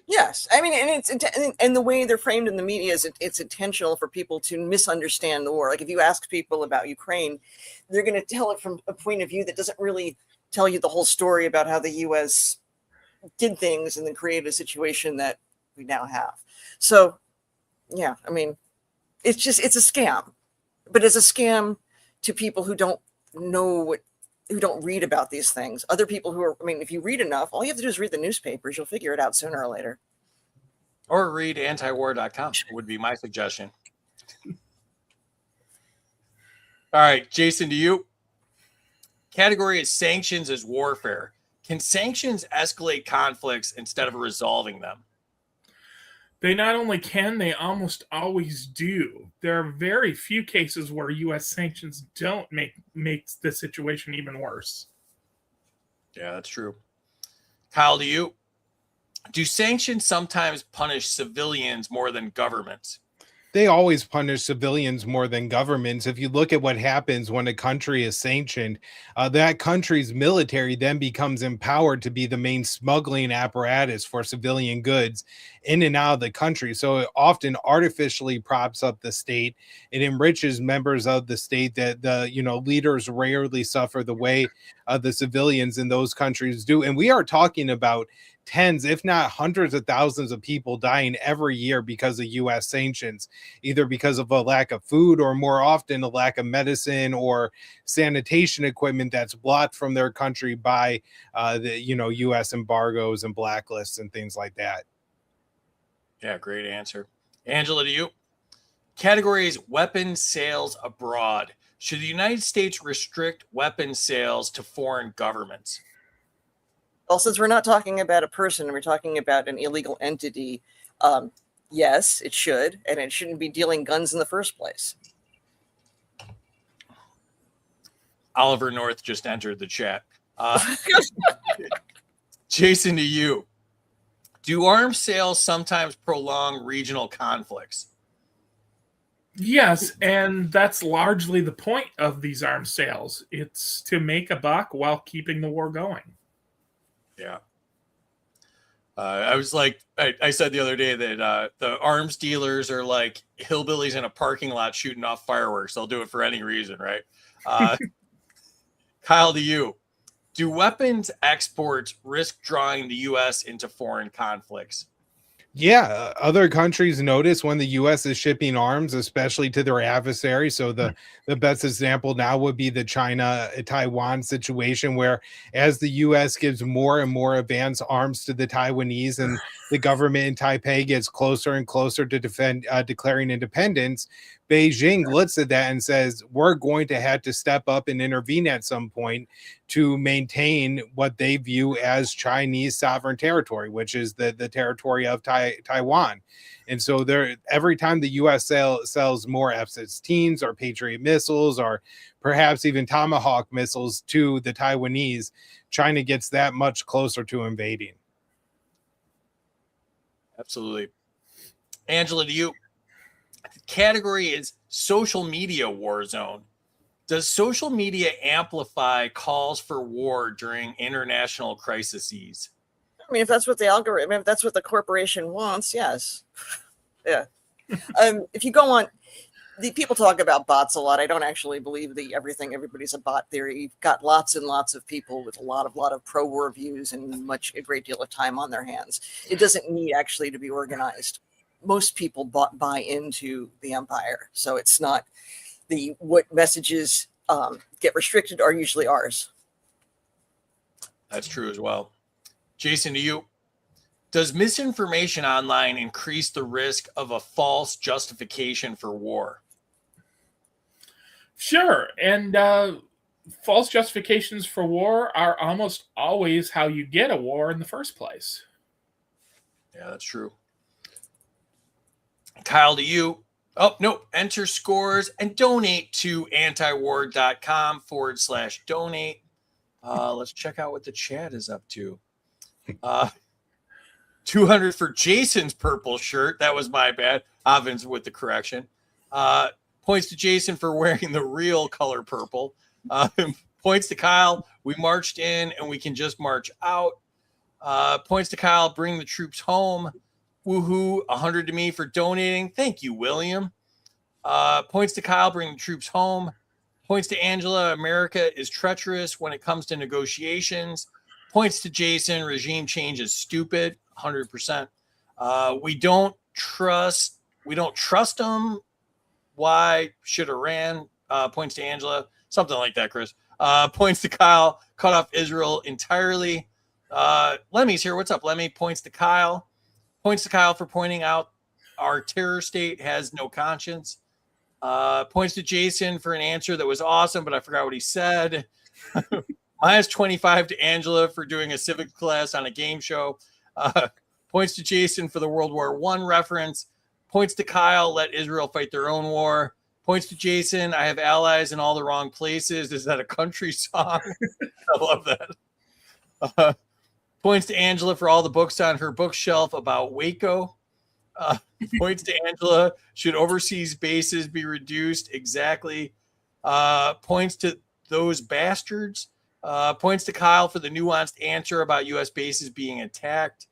Yes, I mean, and the way they're framed in the media is it's intentional for people to misunderstand the war. Like if you ask people about Ukraine, they're going to tell it from a point of view that doesn't really tell you the whole story about how the U.S. did things and then created a situation that we now have. So, yeah, I mean, it's a scam, but it's a scam to people who don't know who don't read about these things. Other people if you read enough, all you have to do is read the newspapers. You'll figure it out sooner or later. Or read antiwar.com would be my suggestion. All right, Jason, to you. Category is sanctions as warfare. Can sanctions escalate conflicts instead of resolving them? They not only can, they almost always do. There are very few cases where U.S. sanctions don't make the situation even worse. Yeah, that's true. Kyle, to you. Do sanctions sometimes punish civilians more than governments? They always punish civilians more than governments. If you look at what happens when a country is sanctioned, that country's military then becomes empowered to be the main smuggling apparatus for civilian goods in and out of the country. So it often artificially props up the state. It enriches members of the state that the leaders rarely suffer the way the civilians in those countries do. And we are talking about tens, if not hundreds of thousands of people dying every year because of U.S. sanctions, either because of a lack of food or more often a lack of medicine or sanitation equipment that's blocked from their country by the U.S. embargoes and blacklists and things like that. Yeah, great answer. Angela, to you. Categories weapons sales abroad. Should the United States restrict weapons sales to foreign governments? Well, since we're not talking about a person, we're talking about an illegal entity. Yes, it should, and it shouldn't be dealing guns in the first place. Oliver North just entered the chat. Jason, to you. Do arms sales sometimes prolong regional conflicts? Yes, and that's largely the point of these arms sales. It's to make a buck while keeping the war going. Yeah. I was like, I said the other day that the arms dealers are like hillbillies in a parking lot shooting off fireworks. They'll do it for any reason, right? Kyle, to you. Do weapons exports risk drawing the U.S. into foreign conflicts? Yeah, other countries notice when the U.S. is shipping arms, especially to their adversaries. So the best example now would be the China-Taiwan situation, where as the U.S. gives more and more advanced arms to the Taiwanese, and the government in Taipei gets closer and closer to declaring independence, Beijing looks at that and says, we're going to have to step up and intervene at some point to maintain what they view as Chinese sovereign territory, which is the territory of Taiwan. And so every time the U.S. sells more F-16s or Patriot missiles or perhaps even Tomahawk missiles to the Taiwanese, China gets that much closer to invading. Absolutely. Angela, to you. The category is social media war zone. Does social media amplify calls for war during international crises? I mean, if that's what the algorithm, if that's what the corporation wants, yes. Yeah. If you go on, the people talk about bots a lot. I don't actually believe everybody's a bot theory. You've got lots and lots of people with a lot of pro-war views and a great deal of time on their hands. It doesn't need actually to be organized. Most people buy into the empire, so it's not what messages get restricted are usually ours. That's true as well. Jason, to you. Does misinformation online increase the risk of a false justification for war? Sure, and false justifications for war are almost always how you get a war in the first place. Yeah, that's true. Kyle, to you. Oh, no. Enter scores and donate to antiwar.com/donate. Let's check out what the chat is up to. 200 for Jason's purple shirt. That was my bad. Ovens with the correction. Points to Jason for wearing the real color purple. Points to Kyle. We marched in and we can just march out. Points to Kyle. Bring the troops home. Woohoo, 100 to me for donating. Thank you, William. Points to Kyle, bring the troops home. Points to Angela, America is treacherous when it comes to negotiations. Points to Jason, regime change is stupid, 100%. We don't trust them. Why should Iran? Points to Angela, something like that, Chris. Points to Kyle, cut off Israel entirely. Lemmy's here. What's up, Lemmy? Points to Kyle. Points to Kyle for pointing out our terror state has no conscience. Points to Jason for an answer that was awesome, but I forgot what he said. Minus 25 to Angela for doing a civics class on a game show. Points to Jason for the World War I reference. Points to Kyle, let Israel fight their own war. Points to Jason, I have allies in all the wrong places. Is that a country song? I love that. Points to Angela for all the books on her bookshelf about Waco. Points to Angela, should overseas bases be reduced? Exactly. Points to those bastards. Points to Kyle for the nuanced answer about U.S. bases being attacked.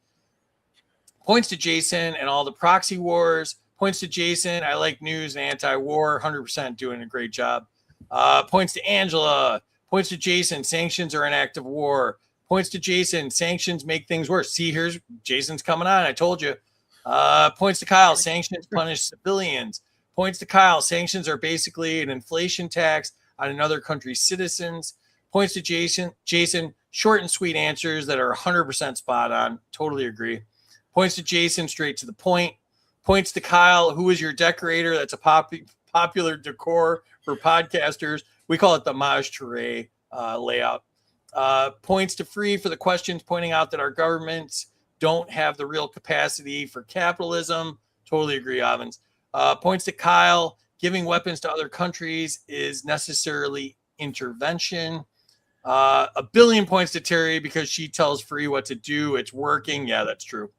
Points to Jason and all the proxy wars. Points to Jason, I like news and anti-war, 100% doing a great job. Points to Angela. Points to Jason, sanctions are an act of war. Points to Jason, sanctions make things worse. See, here's Jason's coming on. I told you. Points to Kyle, sanctions punish civilians. Points to Kyle, sanctions are basically an inflation tax on another country's citizens. Points to Jason, short and sweet answers that are 100% spot on. Totally agree. Points to Jason, straight to the point. Points to Kyle, who is your decorator? That's a popular decor for podcasters. We call it the Maj Touré layout. Points to Free for the questions, pointing out that our governments don't have the real capacity for capitalism. Totally agree, Ovens. Points to Kyle. Giving weapons to other countries is necessarily intervention. 1 billion points to Terry because she tells Free what to do. It's working. Yeah, that's true.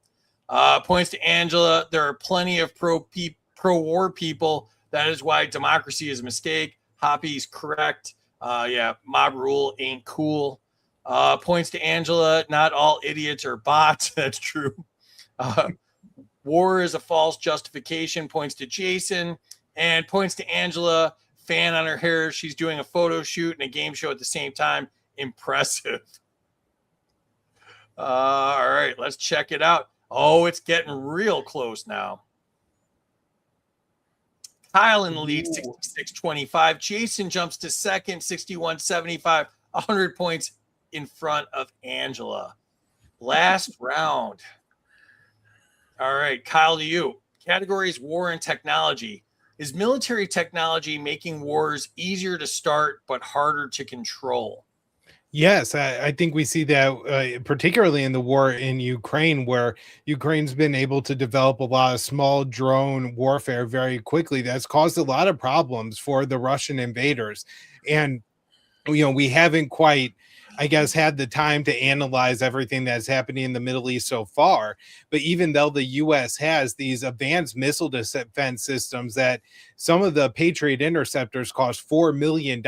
Points to Angela. There are plenty of pro-war people. That is why democracy is a mistake. Hoppy's correct. Yeah, mob rule ain't cool. Points to Angela. Not all idiots are bots. That's true. War is a false justification. Points to Jason. And points to Angela. Fan on her hair. She's doing a photo shoot and a game show at the same time. Impressive. All right, let's check it out. Oh, it's getting real close now. Kyle in the lead, 66-25. Jason jumps to second, 61-75. 100 points in front of Angela. Last round. All right, Kyle, to you. Categories: war and technology. Is military technology making wars easier to start but harder to control? Yes, I think we see that particularly in the war in Ukraine, where Ukraine's been able to develop a lot of small drone warfare very quickly. That's caused a lot of problems for the Russian invaders. And, we haven't quite, I guess, had the time to analyze everything that's happening in the Middle East so far. But even though the U.S. has these advanced missile defense systems that some of the Patriot interceptors cost $4 million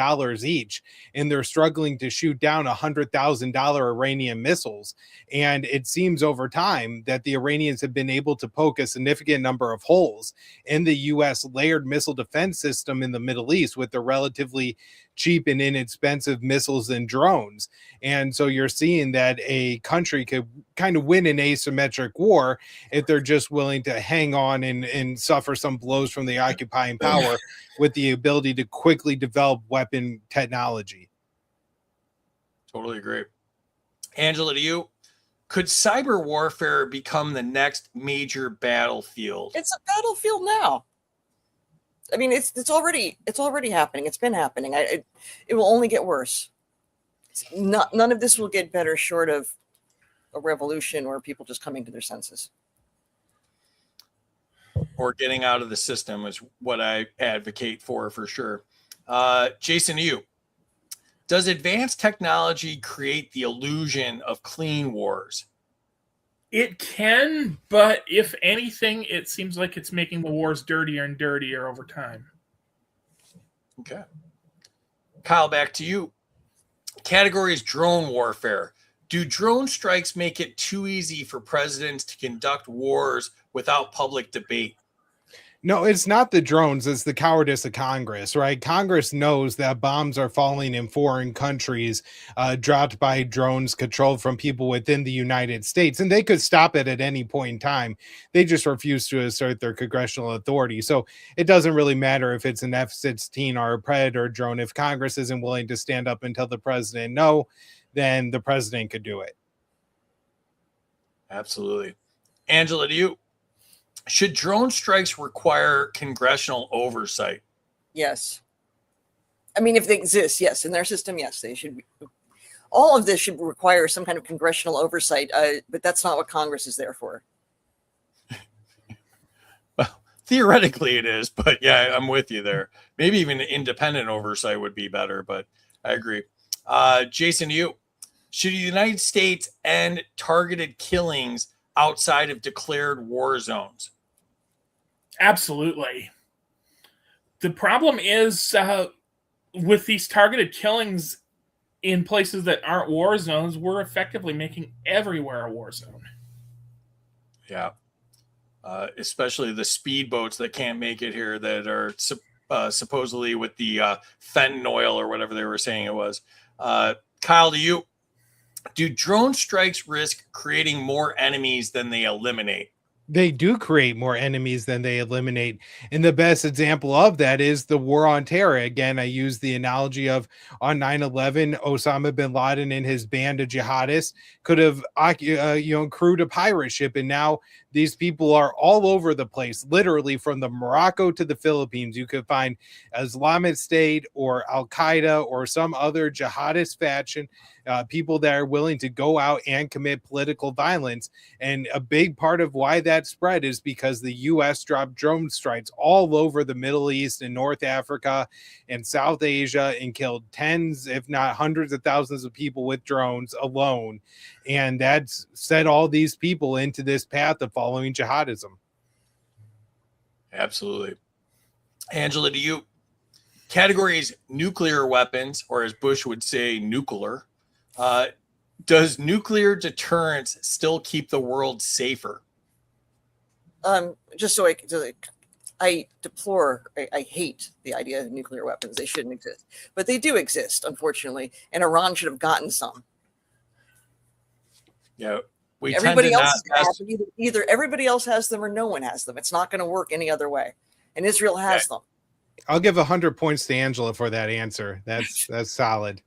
each, and they're struggling to shoot down $100,000 Iranian missiles. And it seems over time that the Iranians have been able to poke a significant number of holes in the U.S. layered missile defense system in the Middle East with the relatively cheap and inexpensive missiles and drones. And so you're seeing that a country could kind of win an asymmetric war if they're just willing to hang on and suffer some blows from the occupying power with the ability to quickly develop weapon technology. Totally agree. Angela, to you. Could cyber warfare become the next major battlefield? It's a battlefield now. I mean, it's already happening. It's been happening. It will only get worse. None of this will get better short of a revolution or people just coming to their senses. Or getting out of the system is what I advocate for sure. Jason, you. Does advanced technology create the illusion of clean wars? It can, but if anything, it seems like it's making the wars dirtier and dirtier over time. Okay. Kyle, back to you. Categories: drone warfare. Do drone strikes make it too easy for presidents to conduct wars without public debate? No, it's not the drones. It's the cowardice of Congress, right? Congress knows that bombs are falling in foreign countries, dropped by drones controlled from people within the United States, and they could stop it at any point in time. They just refuse to assert their congressional authority. So it doesn't really matter if it's an F-16 or a Predator drone. If Congress isn't willing to stand up and tell the president no, then the president could do it. Absolutely. Angela, to you. Should drone strikes require congressional oversight? Yes. I mean, if they exist, yes. In their system, yes, they should be. All of this should require some kind of congressional oversight, but that's not what Congress is there for. Well, theoretically it is, but yeah, I'm with you there. Maybe even independent oversight would be better, but I agree. Jason, you. Should the United States end targeted killings outside of declared war zones? Absolutely. The problem is with these targeted killings in places that aren't war zones, we're effectively making everywhere a war zone. Yeah. Especially the speedboats that can't make it here that are supposedly with the fentanyl or whatever they were saying it was. Kyle, to you. Do drone strikes risk creating more enemies than they eliminate? They do create more enemies than they eliminate. And the best example of that is the war on terror. Again, I use the analogy of on 9/11, Osama bin Laden and his band of jihadists could have crewed a pirate ship, and now These people are all over the place, literally from the Morocco to the Philippines. You could find Islamic State or Al Qaeda or some other jihadist faction, people that are willing to go out and commit political violence. And a big part of why that spread is because the U.S. dropped drone strikes all over the Middle East and North Africa and South Asia and killed tens, if not hundreds of thousands of people with drones alone. And that's set all these people into this path of following jihadism. Absolutely. Angela, to you, categories nuclear weapons, or as Bush would say, nuclear. Does nuclear deterrence still keep the world safer? Just so I hate the idea of nuclear weapons. They shouldn't exist, but they do exist, unfortunately, and Iran should have gotten some. Yeah, we Everybody tend to else not has them. Either everybody else has them or no one has them. It's not going to work any other way, and Israel has them. I'll give 100 points to Angela for that answer. That's solid.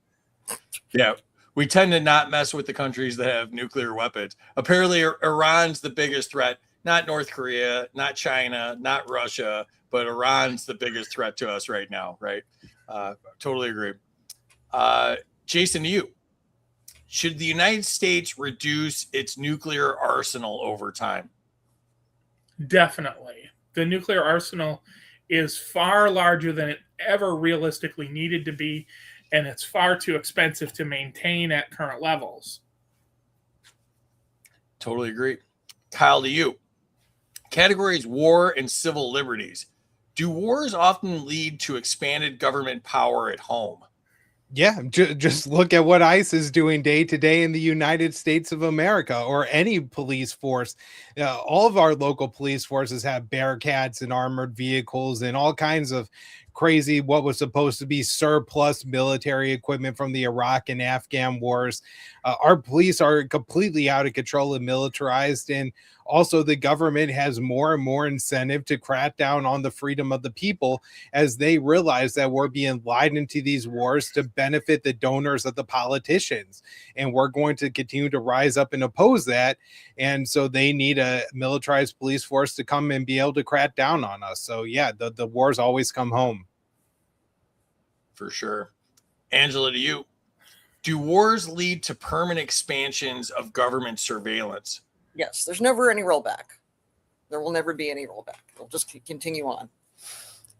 Yeah, we tend to not mess with the countries that have nuclear weapons. Apparently, Iran's the biggest threat. Not North Korea, not China, not Russia, but Iran's the biggest threat to us right now, right? Totally agree. Jason, to you. Should the United States reduce its nuclear arsenal over time? Definitely. The nuclear arsenal is far larger than it ever realistically needed to be, and it's far too expensive to maintain at current levels. Totally agree. Kyle, to you. Categories war and civil liberties. Do wars often lead to expanded government power at home? Yeah, just look at what ICE is doing day to day in the United States of America, or any police force. All of our local police forces have Bearcats and armored vehicles and all kinds of crazy, what was supposed to be surplus military equipment from the Iraq and Afghan wars. Our police are completely out of control and militarized, and also the government has more and more incentive to crack down on the freedom of the people as they realize that we're being lied into these wars to benefit the donors of the politicians. And we're going to continue to rise up and oppose that. And so they need a militarized police force to come and be able to crack down on us. So yeah, the wars always come home. For sure. Angela, to you. Do wars lead to permanent expansions of government surveillance? Yes, there's never any rollback. There will never be any rollback. It'll just continue on.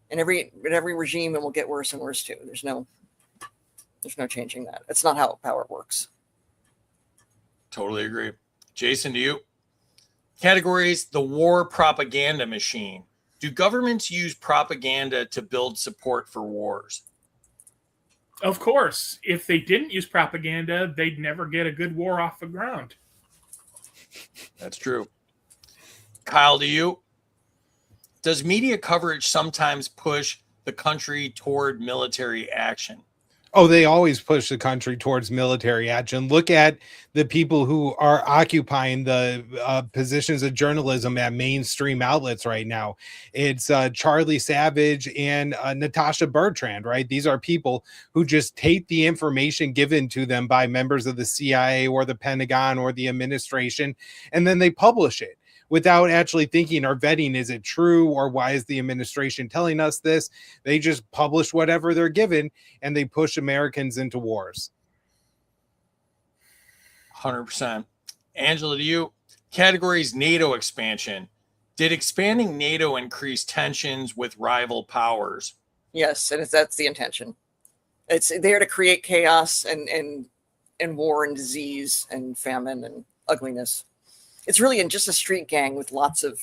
And every regime, it will get worse and worse too. There's no changing that. It's not how power works. Totally agree. Jason, to you. Categories, the war propaganda machine. Do governments use propaganda to build support for wars? Of course, if they didn't use propaganda, they'd never get a good war off the ground. That's true. Kyle, to you. Does media coverage sometimes push the country toward military action? Oh, they always push the country towards military action. Look at the people who are occupying the positions of journalism at mainstream outlets right now. It's Charlie Savage and Natasha Bertrand, right? These are people who just take the information given to them by members of the CIA or the Pentagon or the administration, and then they publish it without actually thinking or vetting, is it true, or why is the administration telling us this? They just publish whatever they're given, and they push Americans into wars. 100%. Angela, to you. Categories, NATO expansion. Did expanding NATO increase tensions with rival powers? Yes, and that's the intention. It's there to create chaos and war and disease and famine and ugliness. It's really just a street gang with lots of,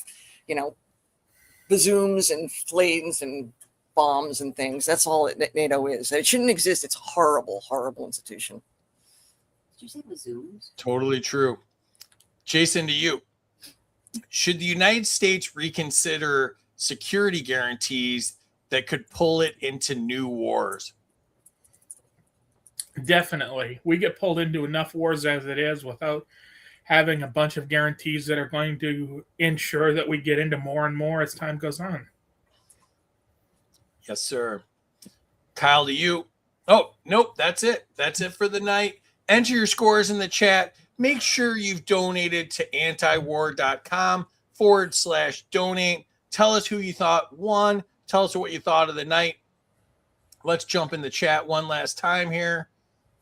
bazooms and flames and bombs and things. That's all NATO is. It shouldn't exist. It's a horrible, horrible institution. Did you say bazooms? Totally true. Jason, to you. Should the United States reconsider security guarantees that could pull it into new wars? Definitely. We get pulled into enough wars as it is without having a bunch of guarantees that are going to ensure that we get into more and more as time goes on. Yes, sir. Kyle, to you. Oh, nope. That's it. That's it for the night. Enter your scores in the chat. Make sure you've donated to antiwar.com patreon.com/donate. Tell us who you thought won. Tell us what you thought of the night. Let's jump in the chat one last time here.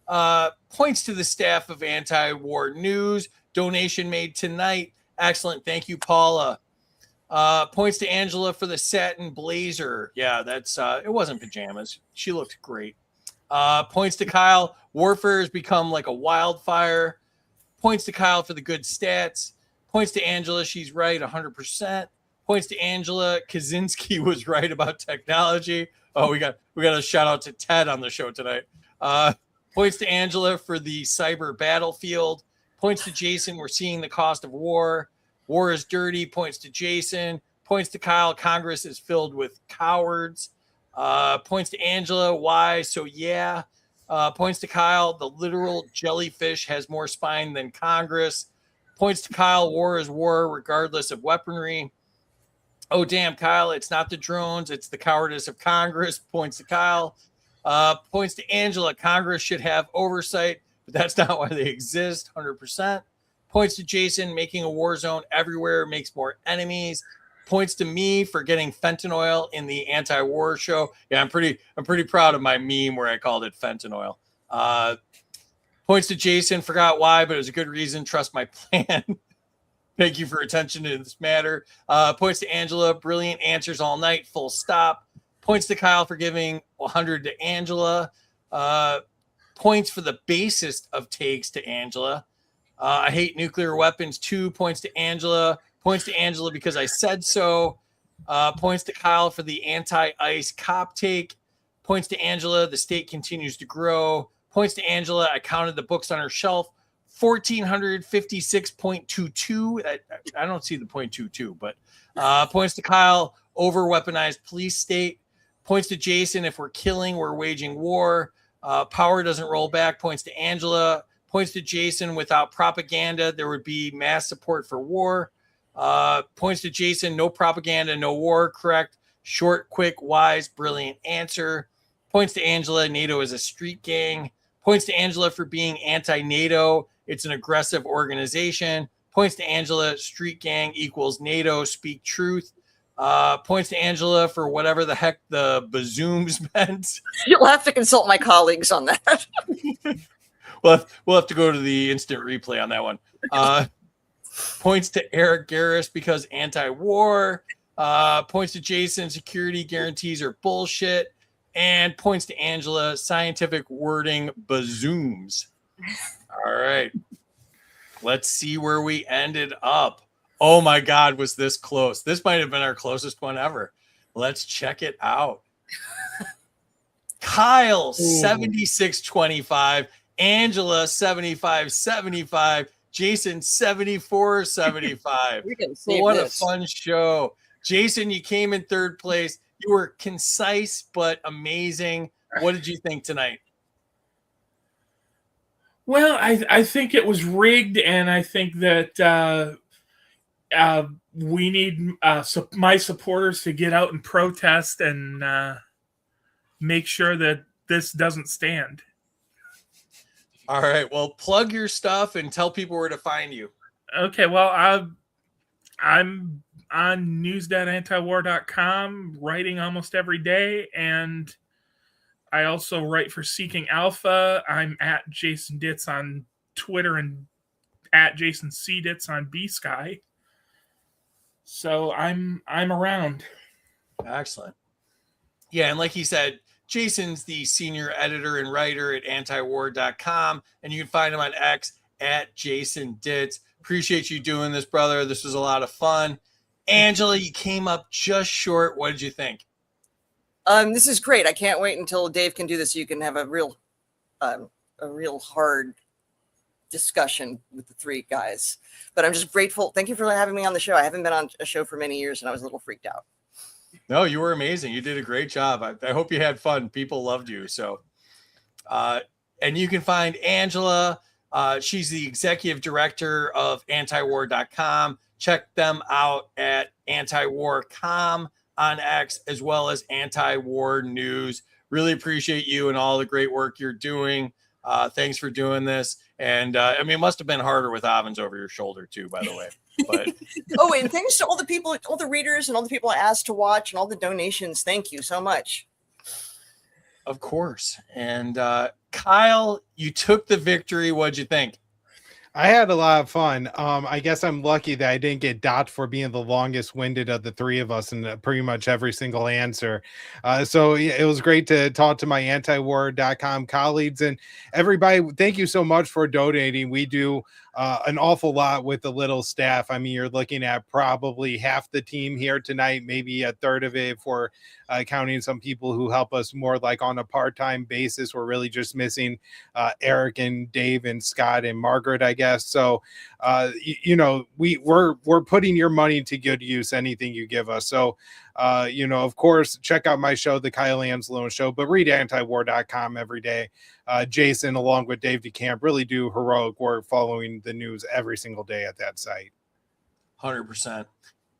Points to the staff of Anti-War News. Donation made tonight. Excellent. Thank you, Paula. Points to Angela for the satin blazer. Yeah, that's it wasn't pajamas. She looked great. Points to Kyle. Warfare has become like a wildfire. Points to Kyle for the good stats. Points to Angela. She's right 100%. Points to Angela. Kaczynski was right about technology. Oh, we got a shout out to Ted on the show tonight. Points to Angela for the cyber battlefield. Points to Jason. We're seeing the cost of war. War is dirty. Points to Jason. Points to Kyle. Congress is filled with cowards. Points to Angela. Why? So yeah. Points to Kyle. The literal jellyfish has more spine than Congress. Points to Kyle. War is war, regardless of weaponry. Oh, damn, Kyle. It's not the drones. It's the cowardice of Congress. Points to Kyle. Points to Angela. Congress should have oversight, but that's not why they exist. 100%. Points to Jason. Making a war zone everywhere makes more enemies. Points to me for getting fentanyl in the anti-war show. Yeah, I'm pretty proud of my meme where I called it fentanyl. Points to Jason. Forgot why, but it was a good reason. Trust my plan. Thank you for attention to this matter. Points to Angela. Brilliant answers all night. Full stop. Points to Kyle for giving 100 to Angela. Points for the basest of takes to Angela. I hate nuclear weapons. 2 points to Angela. Points to Angela because I said so. Points to Kyle for the anti-ICE cop take. Points to Angela. The state continues to grow. Points to Angela. I counted the books on her shelf. 1,456.22. I don't see the 0.22, but points to Kyle. Over weaponized police state. Points to Jason. If we're killing, we're waging war. Power doesn't roll back. Points to Angela. Points to Jason. Without propaganda, there would be mass support for war. Points to Jason. No propaganda, no war. Correct. Short, quick, wise, brilliant answer. Points to Angela. NATO is a street gang. Points to Angela for being anti-NATO. It's an aggressive organization. Points to Angela. Street gang equals NATO. Speak truth. Points to Angela for whatever the heck the bazooms meant. You'll have to consult my colleagues on that. We'll have to go to the instant replay on that one. Points to Eric Garris because anti-war. Points to Jason. Security guarantees are bullshit. And points to Angela. Scientific wording bazooms. All right. Let's see where we ended up. Oh my God, was this close? This might have been our closest one ever. Let's check it out. Kyle, 76.25. Angela, 75.75. Jason, 74.75. What a fun show. Jason, you came in third place. You were concise but amazing. What did you think tonight? Well, I think it was rigged, and I think that we need my supporters to get out and protest and make sure that this doesn't stand. All right. Well, plug your stuff and tell people where to find you. Okay. Well, I'm on news.antiwar.com, writing almost every day, and I also write for Seeking Alpha. I'm at Jason Ditz on Twitter and at Jason C. Ditz on B-Sky. So I'm around. Excellent. Yeah, and like he said, Jason's the senior editor and writer at antiwar.com, and you can find him on X at Jason Ditz. Appreciate you doing this, brother. This was a lot of fun. Angela, you came up just short. What did you think? This is great. I can't wait until Dave can do this so you can have a real hard discussion with the three guys. But I'm just grateful. Thank you for having me on the show. I haven't been on a show for many years, and I was a little freaked out. No, you were amazing. You did a great job. I hope you had fun. People loved you. So, and you can find Angela. She's the executive director of antiwar.com. Check them out at antiwar.com on X, as well as Anti-War News. Really appreciate you and all the great work you're doing. Thanks for doing this. And I mean, it must have been harder with ovens over your shoulder too, by the way. But Oh, and thanks to all the people, all the readers, and all the people I asked to watch, and all the donations. Thank you so much. of course. And Kyle, you took the victory. What'd you think? I had a lot of fun. I guess I'm lucky that I didn't get docked for being the longest winded of the three of us in pretty much every single answer. So yeah, it was great to talk to my antiwar.com colleagues and everybody. Thank you so much for donating. We do an awful lot with the little staff. I mean, you're looking at probably half the team here tonight, maybe a third of it if we're counting some people who help us more like on a part-time basis. We're really just missing Eric and Dave and Scott and Margaret, I guess. So, you know, we're putting your money to good use, anything you give us. So, you know, of course, check out my show, The Kyle Anzalone Show, but read antiwar.com every day. Jason, along with Dave DeCamp, really do heroic work following the news every single day at that site. 100%.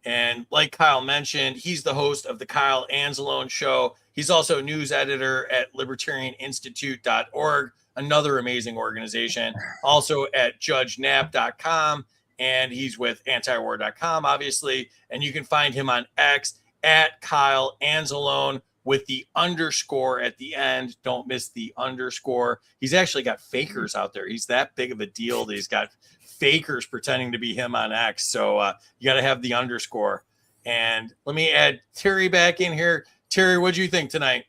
And like Kyle mentioned, he's the host of the Kyle Anzalone Show. He's also news editor at libertarianinstitute.org, another amazing organization. Also at judgenap.com, and he's with antiwar.com, obviously. And you can find him on X at Kyle Anzalone with the underscore at the end. Don't miss the underscore. He's actually got fakers out there. He's that big of a deal that he's got fakers pretending to be him on X. So you got to have the underscore. And let me add Terry back in here. Terry, what'd you think tonight?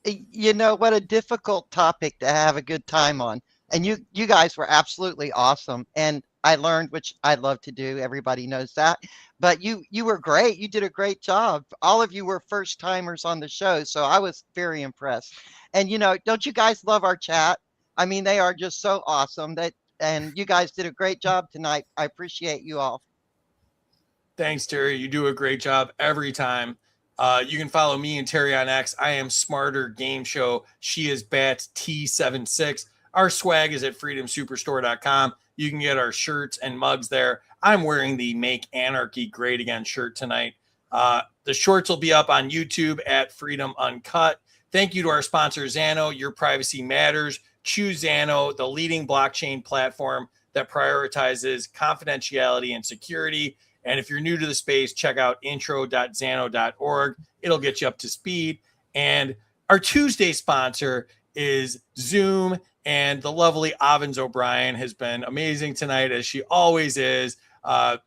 You know, what a difficult topic to have a good time on. And you guys were absolutely awesome. And I learned, which I love to do. Everybody knows that. But you were great. You did a great job. All of you were first timers on the show. So I was very impressed. And, you know, don't you guys love our chat? I mean, they are just so awesome. And you guys did a great job tonight. I appreciate you all. Thanks, Terry. You do a great job every time. You can follow me and Terry on X. I am Smarter Game Show. She is Bat T76. Our swag is at freedomsuperstore.com. You can get our shirts and mugs there. I'm wearing the Make Anarchy Great Again shirt tonight. The shorts will be up on YouTube at Freedom Uncut. Thank you to our sponsor, Xano. Your privacy matters. Choose Xano, the leading blockchain platform that prioritizes confidentiality and security. And if you're new to the space, check out intro.xano.org. It'll get you up to speed. And our Tuesday sponsor is Zoom. And the lovely Avens O'Brien has been amazing tonight, as she always is.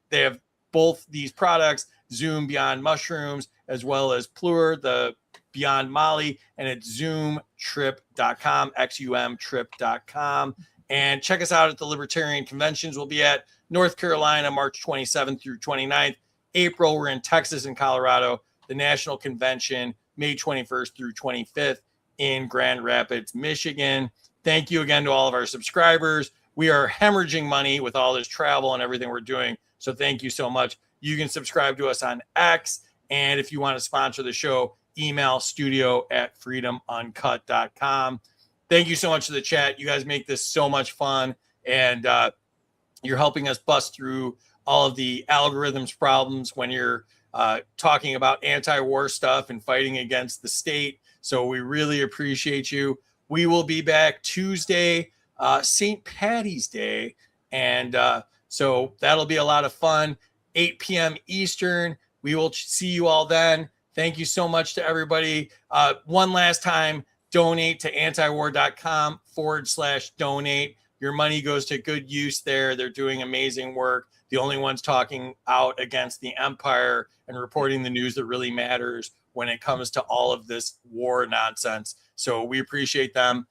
They have both these products, Zoom Beyond Mushrooms, as well as Plur, the Beyond Molly, and it's zoomtrip.com, xumtrip.com. And check us out at the Libertarian Conventions. We'll be at North Carolina, March 27th through 29th. April, we're in Texas and Colorado. The National Convention, May 21st through 25th in Grand Rapids, Michigan. Thank you again to all of our subscribers. We are hemorrhaging money with all this travel and everything we're doing. So thank you so much. You can subscribe to us on X. And if you want to sponsor the show, email studio@freedomuncut.com. Thank you so much to the chat. You guys make this so much fun. And you're helping us bust through all of the algorithms problems when you're talking about anti-war stuff and fighting against the state. So we really appreciate you. We will be back Tuesday, St. Patty's Day. And so that'll be a lot of fun. 8 p.m. Eastern. We will see you all then. Thank you so much to everybody. One last time, donate to antiwar.com/donate. Your money goes to good use there. They're doing amazing work. The only ones talking out against the empire and reporting the news that really matters when it comes to all of this war nonsense. So we appreciate them.